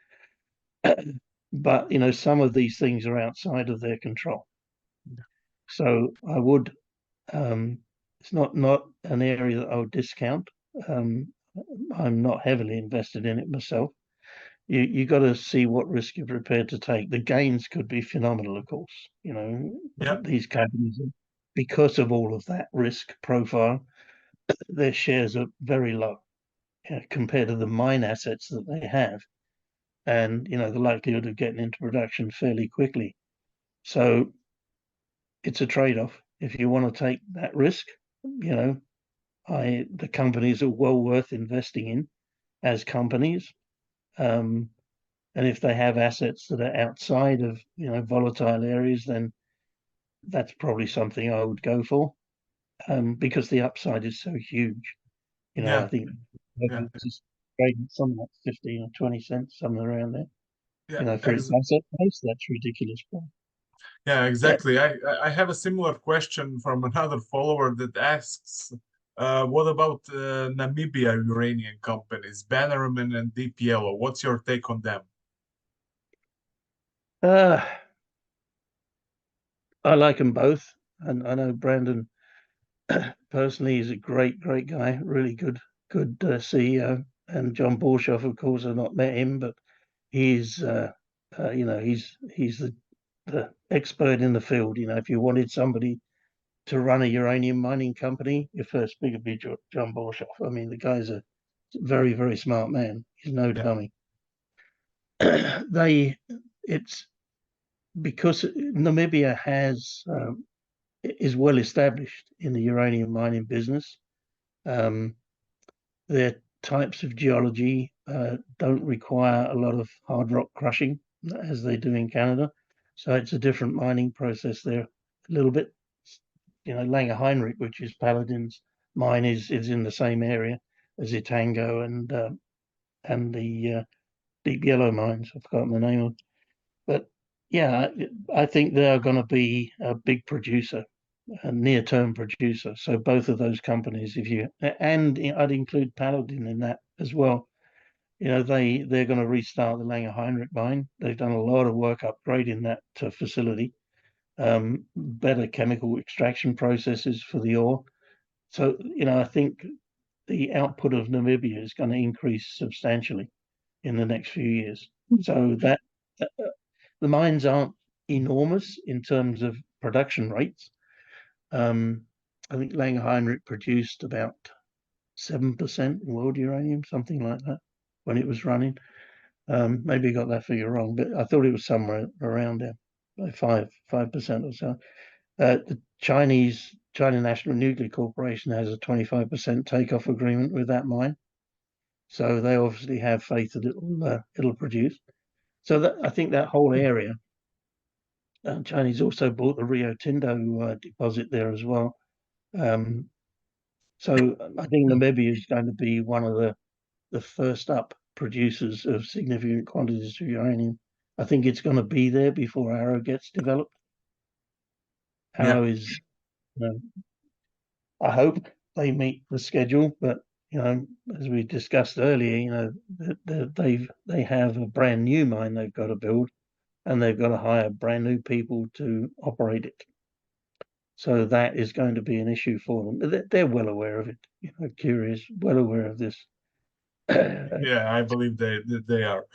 But some of these things are outside of their control. So I would. It's not an area that I would discount. I'm not heavily invested in it myself. You got to see what risk you're prepared to take. The gains could be phenomenal, of course. Yeah. These companies, because of all of that risk profile, their shares are very low compared to the mine assets that they have, and the likelihood of getting into production fairly quickly. So it's a trade-off. If you want to take that risk, the companies are well worth investing in as companies. And if they have assets that are outside of volatile areas, then that's probably something I would go for, because the upside is so huge. I Yeah. think Yeah. it's trading something like 15 or 20 cents, somewhere around there. Yeah. For its asset base, that's ridiculous. Yeah, Yeah. exactly. I have a similar question from another follower that asks, what about Namibia uranium companies, Banermann and Deep Yellow? What's your take on them? Uh, I like them both, and I know Brandon personally is a great guy, really good CEO. And John Borshoff, of course, I've not met him, but he's he's the expert in the field. If you wanted somebody to run a uranium mining company, your first pick would be John Borshoff. I mean, the guy's a very smart man. He's no Yeah. dummy. It's because Namibia is well established in the uranium mining business. Their types of geology don't require a lot of hard rock crushing as they do in Canada. So it's a different mining process there a little bit. Langer Heinrich, which is Paladin's mine, is in the same area as Itango and the Deep Yellow mines. I've forgotten the name of, but yeah, I think they are going to be a big producer, a near-term producer. So both of those companies, and I'd include Paladin in that as well. They're going to restart the Langer Heinrich mine. They've done a lot of work upgrading that facility, better chemical extraction processes for the ore. So I think the output of Namibia is going to increase substantially in the next few years. So that the mines aren't enormous in terms of production rates. I think Langer Heinrich produced about 7% world uranium, something like that, when it was running. Maybe I got that figure wrong, but I thought it was somewhere around there, like 5% or so. The China National Nuclear Corporation has a 25% takeoff agreement with that mine, so they obviously have faith that it'll produce. So I think that whole area. Chinese also bought the Rio Tinto deposit there as well. So I think Namibia is going to be one of the first up producers of significant quantities of uranium. I think it's going to be there before Arrow gets developed. Yeah. Arrow is, I hope they meet the schedule, but as we discussed earlier, they have a brand new mine they've got to build, and they've got to hire brand new people to operate it. So that is going to be an issue for them. They're well aware of it. Curious, well aware of this. Yeah, I believe they are.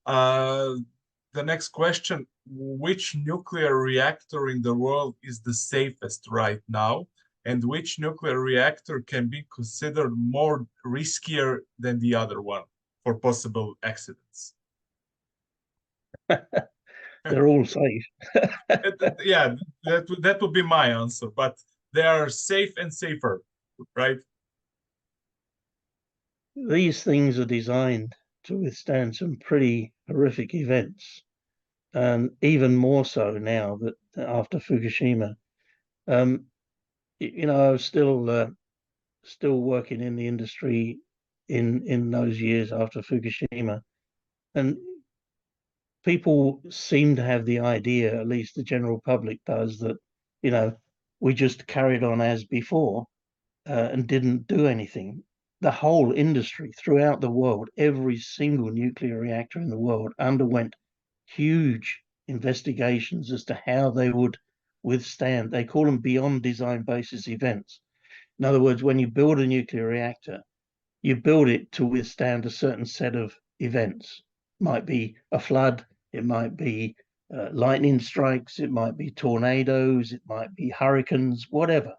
Uh, the next question, which nuclear reactor in the world is the safest right now? And which nuclear reactor can be considered more riskier than the other one for possible accidents? They're all safe. Yeah, that would be my answer, but they are safe and safer, right? These things are designed to withstand some pretty horrific events, and even more so now that after Fukushima. Um, I was still working in the industry in those years after Fukushima, and people seem to have the idea, at least the general public does, that we just carried on as before and didn't do anything. The whole industry throughout the world, every single nuclear reactor in the world underwent huge investigations as to how they would withstand. They call them beyond design basis events. In other words, when you build a nuclear reactor, you build it to withstand a certain set of events. It might be a flood, it might be lightning strikes, it might be tornadoes, it might be hurricanes, whatever.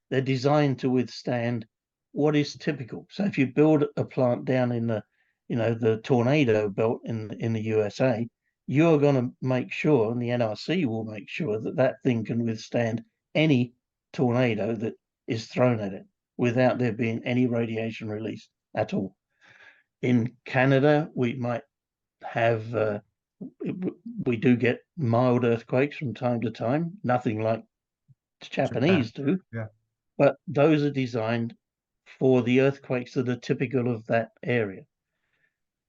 They're designed to withstand what is typical. So if you build a plant down in the tornado belt in the USA, you're going to make sure, and the NRC will make sure, that that thing can withstand any tornado that is thrown at it without there being any radiation release at all. In Canada, we might have, we do get mild earthquakes from time to time, nothing like the Japanese do, but those are designed for the earthquakes that are typical of that area.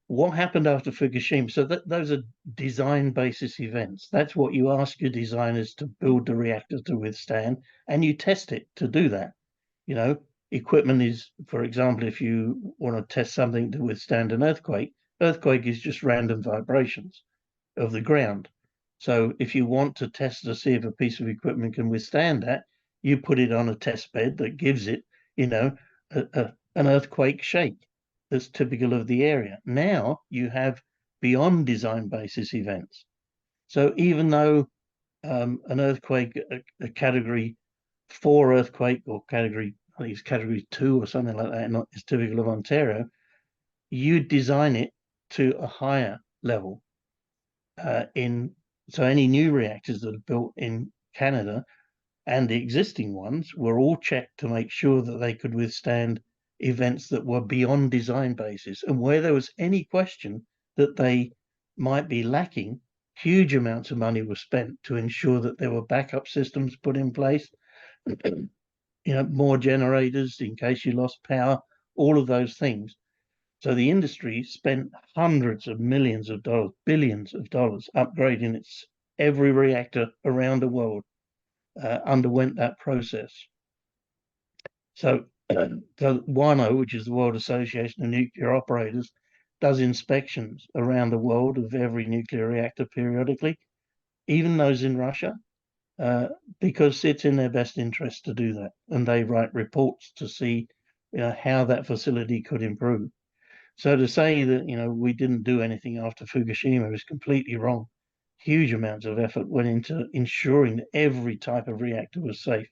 What happened after Fukushima? So those are design basis events. That's what you ask your designers to build the reactor to withstand, and you test it to do that. Equipment is, for example, if you want to test something to withstand an earthquake is just random vibrations of the ground. So if you want to test to see if a piece of equipment can withstand that, you put it on a test bed that gives it, an earthquake shake that's typical of the area. Now you have beyond design basis events. So even though an earthquake, a category 4 earthquake, or I think it's category 2 or something like that, not as typical of Ontario, you design it to a higher level. So any new reactors that are built in Canada and the existing ones were all checked to make sure that they could withstand events that were beyond design basis. And where there was any question that they might be lacking, huge amounts of money were spent to ensure that there were backup systems put in place, more generators in case you lost power, all of those things. So the industry spent hundreds of millions of dollars, billions of dollars, upgrading every reactor around the world underwent that process. So WANO, which is the World Association of Nuclear Operators, does inspections around the world of every nuclear reactor periodically, even those in Russia, because it's in their best interest to do that. And they write reports to see how that facility could improve. So to say that, we didn't do anything after Fukushima is completely wrong. Huge amounts of effort went into ensuring that every type of reactor was safe.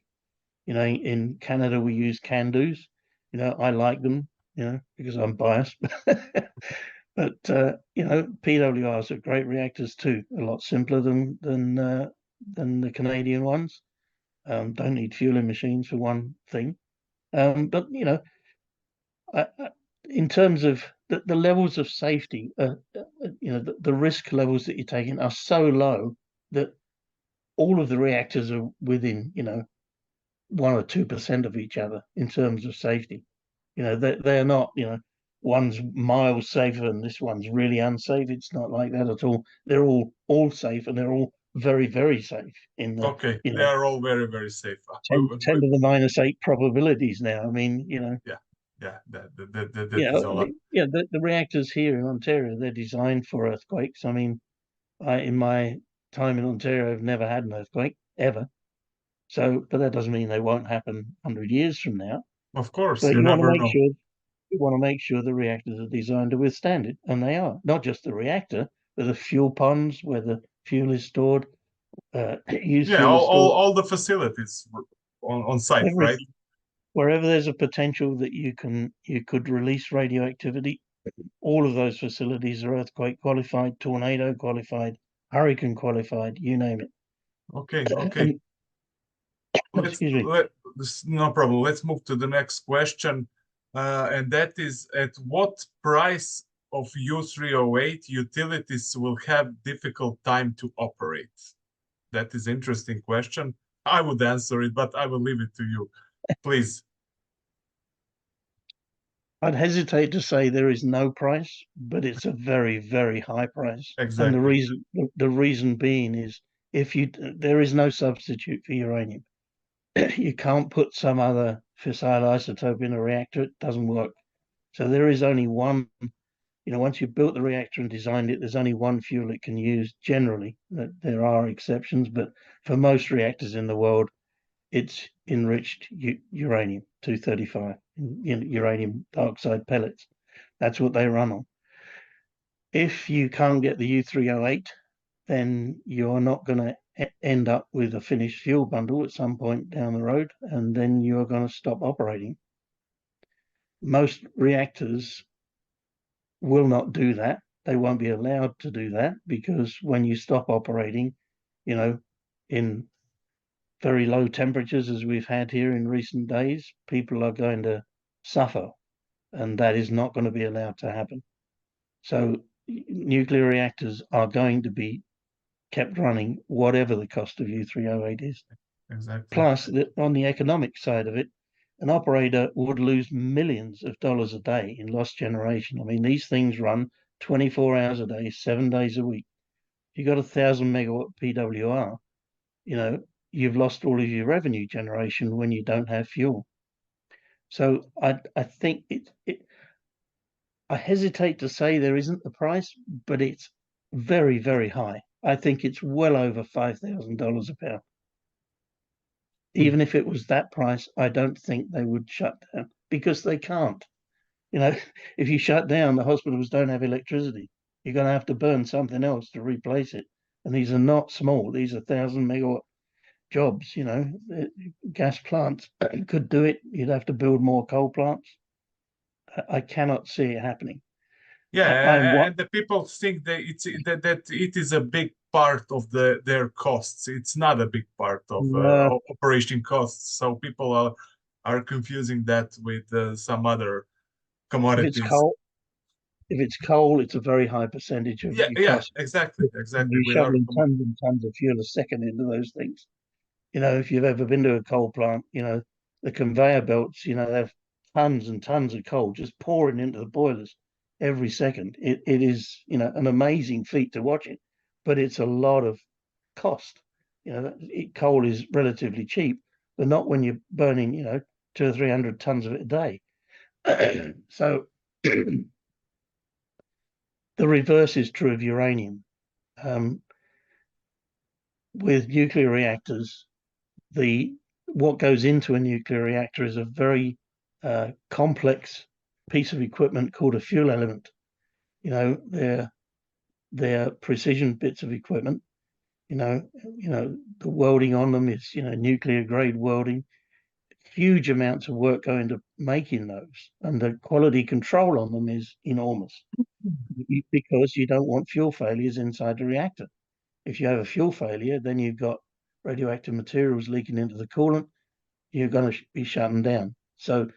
In Canada, we use CANDUs. I like them, because I'm biased. But, PWRs are great reactors too, a lot simpler than the Canadian ones. Don't need fueling machines for one thing. But, in terms of the levels of safety, the risk levels that you're taking are so low that all of the reactors are within, 1 or 2% of each other in terms of safety. They're not, one's miles safer and this one's really unsafe. It's not like that at all. They're all safe, and they're all very, very safe in the, Okay, they are all very, very safe. 10 to the -8 probabilities now. I mean, that is a lot. The reactors here in Ontario, they're designed for earthquakes. I mean, in my time in Ontario, I've never had an earthquake ever. So, but that doesn't mean they won't happen 100 years from now. Of course, but you never know. You want to make sure the reactors are designed to withstand it, and they are. Not just the reactor, but the fuel ponds where the fuel is stored, all the facilities on site, right? Wherever there's a potential that you could release radioactivity, all of those facilities are earthquake qualified, tornado qualified, hurricane qualified, you name it. Okay. No problem. Let's move to the next question. And that is, at what price of U3O8 utilities will have difficult time to operate? That is an interesting question. I would answer it, but I will leave it to you. Please. I'd hesitate to say there is no price, but it's a very, very high price. Exactly. And the reason being is there is no substitute for uranium. You can't put some other fissile isotope in a reactor; it doesn't work. So there is only one once you've built the reactor and designed it, there's only one fuel it can use generally. There are exceptions, but for most reactors in the world, it's enriched uranium-235, uranium dioxide pellets. That's what they run on. If you can't get the U3O8, then you're not going to end up with a finished fuel bundle at some point down the road, and then you're going to stop operating. Most reactors will not do that. They won't be allowed to do that, because when you stop operating, in very low temperatures as we've had here in recent days, people are going to suffer, and that is not going to be allowed to happen. So nuclear reactors are going to be kept running, whatever the cost of U3O8 is. Exactly. Plus, on the economic side of it, an operator would lose millions of dollars a day in lost generation. I mean, these things run 24 hours a day, 7 days a week. If you've got 1,000 megawatt PWR, you've lost all of your revenue generation when you don't have fuel. So I think I hesitate to say there isn't the price, but it's very, very high. I think it's well over $5,000 a pound. Even if it was that price, I don't think they would shut down, because they can't. If you shut down, the hospitals don't have electricity. You're going to have to burn something else to replace it. And these are not small. These are 1,000 megawatt jobs. Gas plants could do it. You'd have to build more coal plants. I cannot see it happening. Yeah, and the people think that it is a big part of their costs. It's not a big part of operation costs. So people are confusing that with some other commodities. If it's coal, it's a very high percentage of your cost. Exactly. You're shoveling tons and tons of fuel a second into those things. If you've ever been to a coal plant, the conveyor belts, they have tons and tons of coal just pouring into the boilers every second. It is, an amazing feat to watch it, but it's a lot of cost. Coal is relatively cheap, but not when you're burning, 200 or 300 tons of it a day. So the reverse is true of uranium. With nuclear reactors, what goes into a nuclear reactor is a very complex piece of equipment called a fuel element. They're precision bits of equipment. The welding on them is nuclear grade welding. Huge amounts of work go into making those, and the quality control on them is enormous, because you don't want fuel failures inside the reactor. If you have a fuel failure, then you've got radioactive materials leaking into the coolant. You're going to be shutting down. So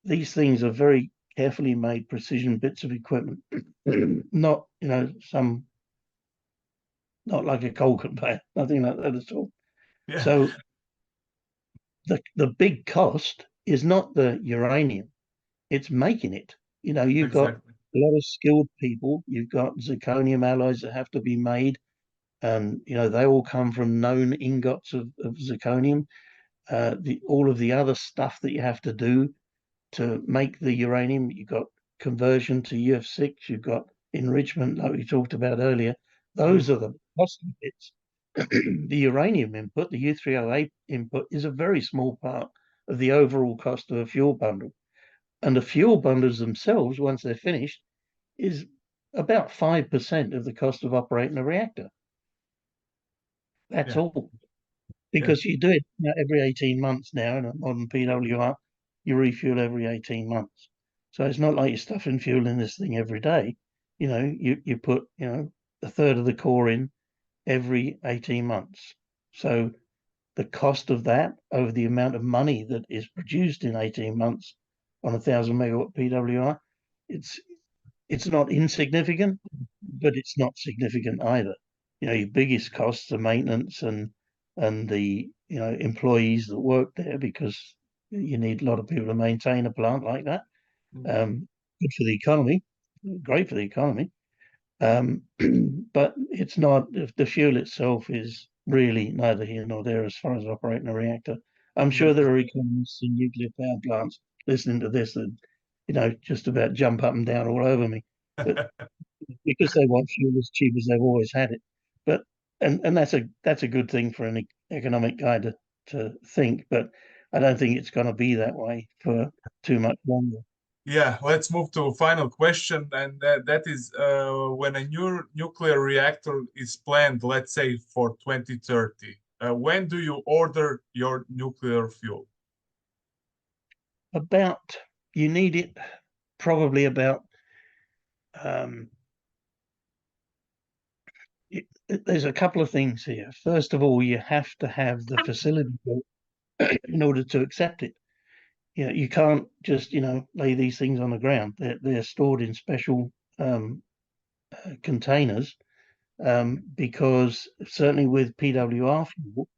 these things are very carefully made precision bits of equipment, not not like a coal conveyor, nothing like that at all. Yeah. So the big cost is not the uranium, it's making it. You've got a lot of skilled people. You've got zirconium alloys that have to be made, and they all come from known ingots of zirconium. All of the other stuff that you have to do to make the uranium, you've got conversion to UF6, you've got enrichment, like we talked about earlier. Those are the costly bits. The uranium input, the U3O8 input, is a very small part of the overall cost of a fuel bundle. And the fuel bundles themselves, once they're finished, is about 5% of the cost of operating a reactor. That's all. Because you do it every 18 months now in a modern PWR, you refuel every 18 months. So it's not like you're stuffing fuel in this thing every day. You put, a third of the core in every 18 months. So the cost of that over the amount of money that is produced in 18 months on 1,000 megawatt PWR, it's not insignificant, but it's not significant either. Your biggest costs are maintenance and the employees that work there, because you need a lot of people to maintain a plant like that. Good for the economy, great for the economy. But it's not, if the fuel itself is really neither here nor there as far as operating a reactor. I'm sure there are economists in nuclear power plants listening to this that, just about jump up and down all over me. but because they want fuel as cheap as they've always had it. But and that's a good thing for an economic guy to think, but I don't think it's going to be that way for too much longer. Yeah, let's move to a final question, and that is when a new nuclear reactor is planned, let's say for 2030, when do you order your nuclear fuel? About you need it probably about there's a couple of things here. First of all, you have to have the facility built in order to accept it. You can't just lay these things on the ground. They're stored in special containers because certainly with PWR fuel,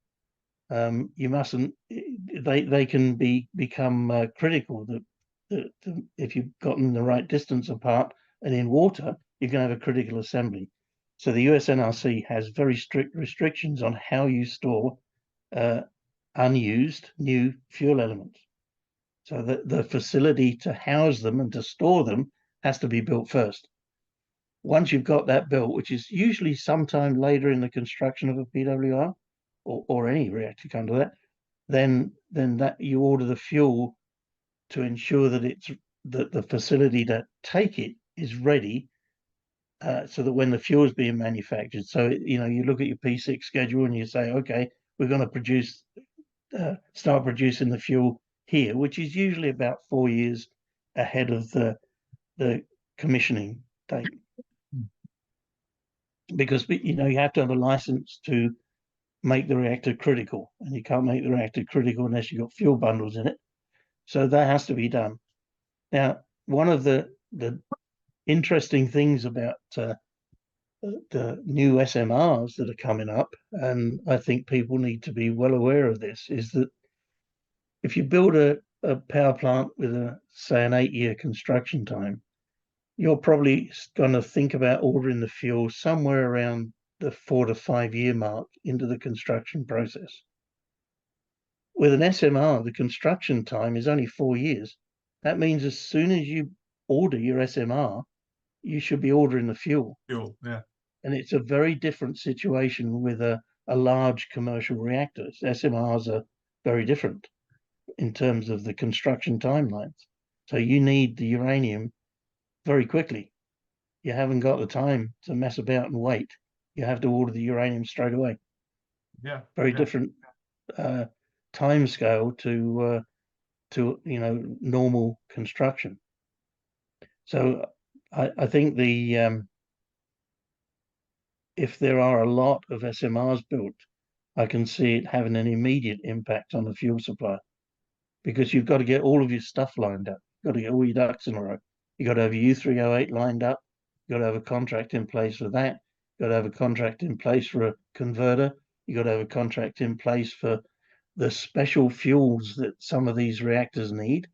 you mustn't. They can become critical. That if you've gotten the right distance apart and in water, you can have a critical assembly. So the USNRC has very strict restrictions on how you store unused new fuel elements. So the facility to house them and to store them has to be built first. Once you've got that built, which is usually sometime later in the construction of a PWR or any reactor come to that, then that you order the fuel to ensure that the facility to take it is ready, so that when the fuel is being manufactured. So you look at your P6 schedule and you say, okay, we're going to start producing the fuel here, which is usually about 4 years ahead of the commissioning date, because you have to have a license to make the reactor critical, and you can't make the reactor critical unless you've got fuel bundles in it. So that has to be done. Now, one of the interesting things about the new SMRs that are coming up, and I think people need to be well aware of this, is that if you build a power plant with say an 8-year construction time, you're probably going to think about ordering the fuel somewhere around the 4 to 5 year mark into the construction process. With an SMR, the construction time is only 4 years. That means as soon as you order your SMR, you should be ordering the fuel. Fuel, yeah. And it's a very different situation with a large commercial reactor. SMRs are very different in terms of the construction timelines. So you need the uranium very quickly. You haven't got the time to mess about and wait. You have to order the uranium straight away. Yeah. Very different time scale to normal construction. So I think if there are a lot of SMRs built, I can see it having an immediate impact on the fuel supply, because you've got to get all of your stuff lined up. You've got to get all your ducks in a row. You've got to have your U3O8 lined up. You've got to have a contract in place for that. You've got to have a contract in place for a converter. You've got to have a contract in place for the special fuels that some of these reactors need.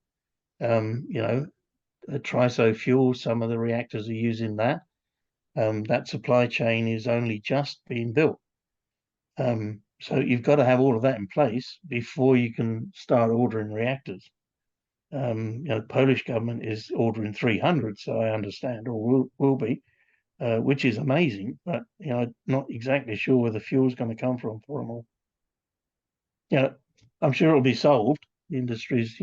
A triso fuel, some of the reactors are using that. That supply chain is only just being built. So you've got to have all of that in place before you can start ordering reactors. The Polish government is ordering 300, so I understand, or will be, which is amazing. But not exactly sure where the fuel's going to come from for them all. I'm sure it'll be solved. The industry's,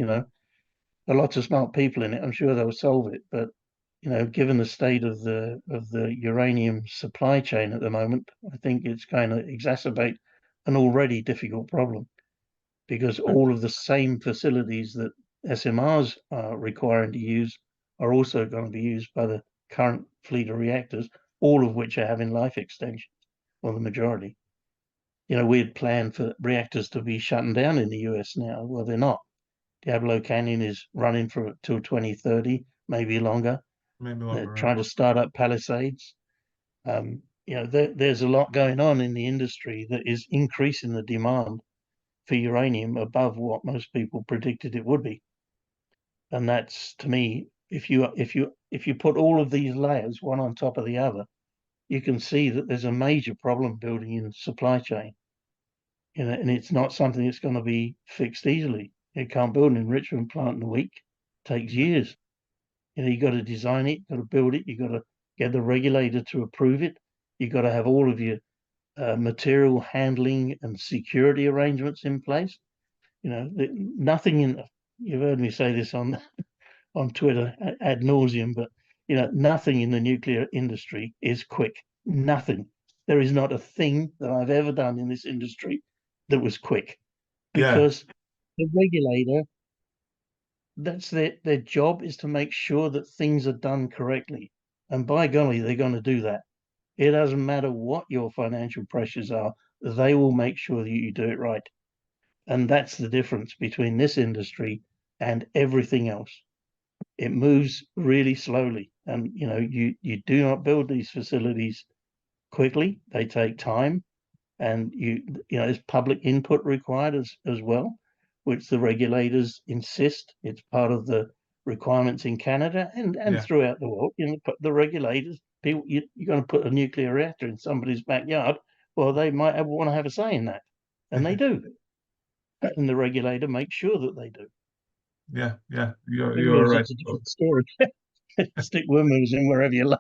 a lot of smart people in it. I'm sure they'll solve it. But given the state of the uranium supply chain at the moment, I think it's going to exacerbate an already difficult problem, because all of the same facilities that SMRs are requiring to use are also going to be used by the current fleet of reactors, all of which are having life extensions, or the majority. We had planned for reactors to be shutting down in the US now. Well, they're not. Diablo Canyon is running for till 2030, maybe longer. They're trying to start up Palisades. There's a lot going on in the industry that is increasing the demand for uranium above what most people predicted it would be. And that's, to me, if you put all of these layers one on top of the other, you can see that there's a major problem building in supply chain. And it's not something that's going to be fixed easily. You can't build an enrichment plant in a week. It takes years. You got to design it, you got to build it, you got to get the regulator to approve it. You've got to have all of your material handling and security arrangements in place. You know, nothing in, you've heard me say this on Twitter ad nauseum, but you know, nothing in the nuclear industry is quick. Nothing. There is not a thing that I've ever done in this industry that was quick, Yeah, because the regulator, that's their job, is to make sure that things are done correctly. And by golly, they're going to do that. It doesn't matter what your financial pressures are, they will make sure that you do it right. And that's the difference between this industry and everything else. It moves really slowly. And you know, you do not build these facilities quickly. They take time, and you know, there's public input required as well, which the regulators insist. It's part of the requirements in Canada and yeah, throughout the world. You know, the regulators, people, you're going to put a nuclear reactor in somebody's backyard, well, they might want to have a say in that, and they do. And the regulator makes sure that they do. yeah, yeah. You're Windmills, right. that's a different story. Stick windmills in wherever you like.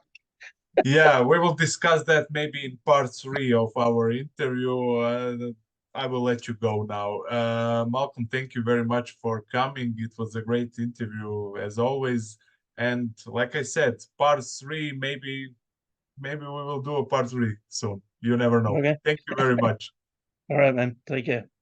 Yeah, we will discuss that maybe in part three of our interview. I will let you go now. Malcolm, thank you very much for coming. It was a great interview as always. And like I said, part three, maybe we will do a part three soon. You never know. Okay. Thank you very much. All right, man. Take care.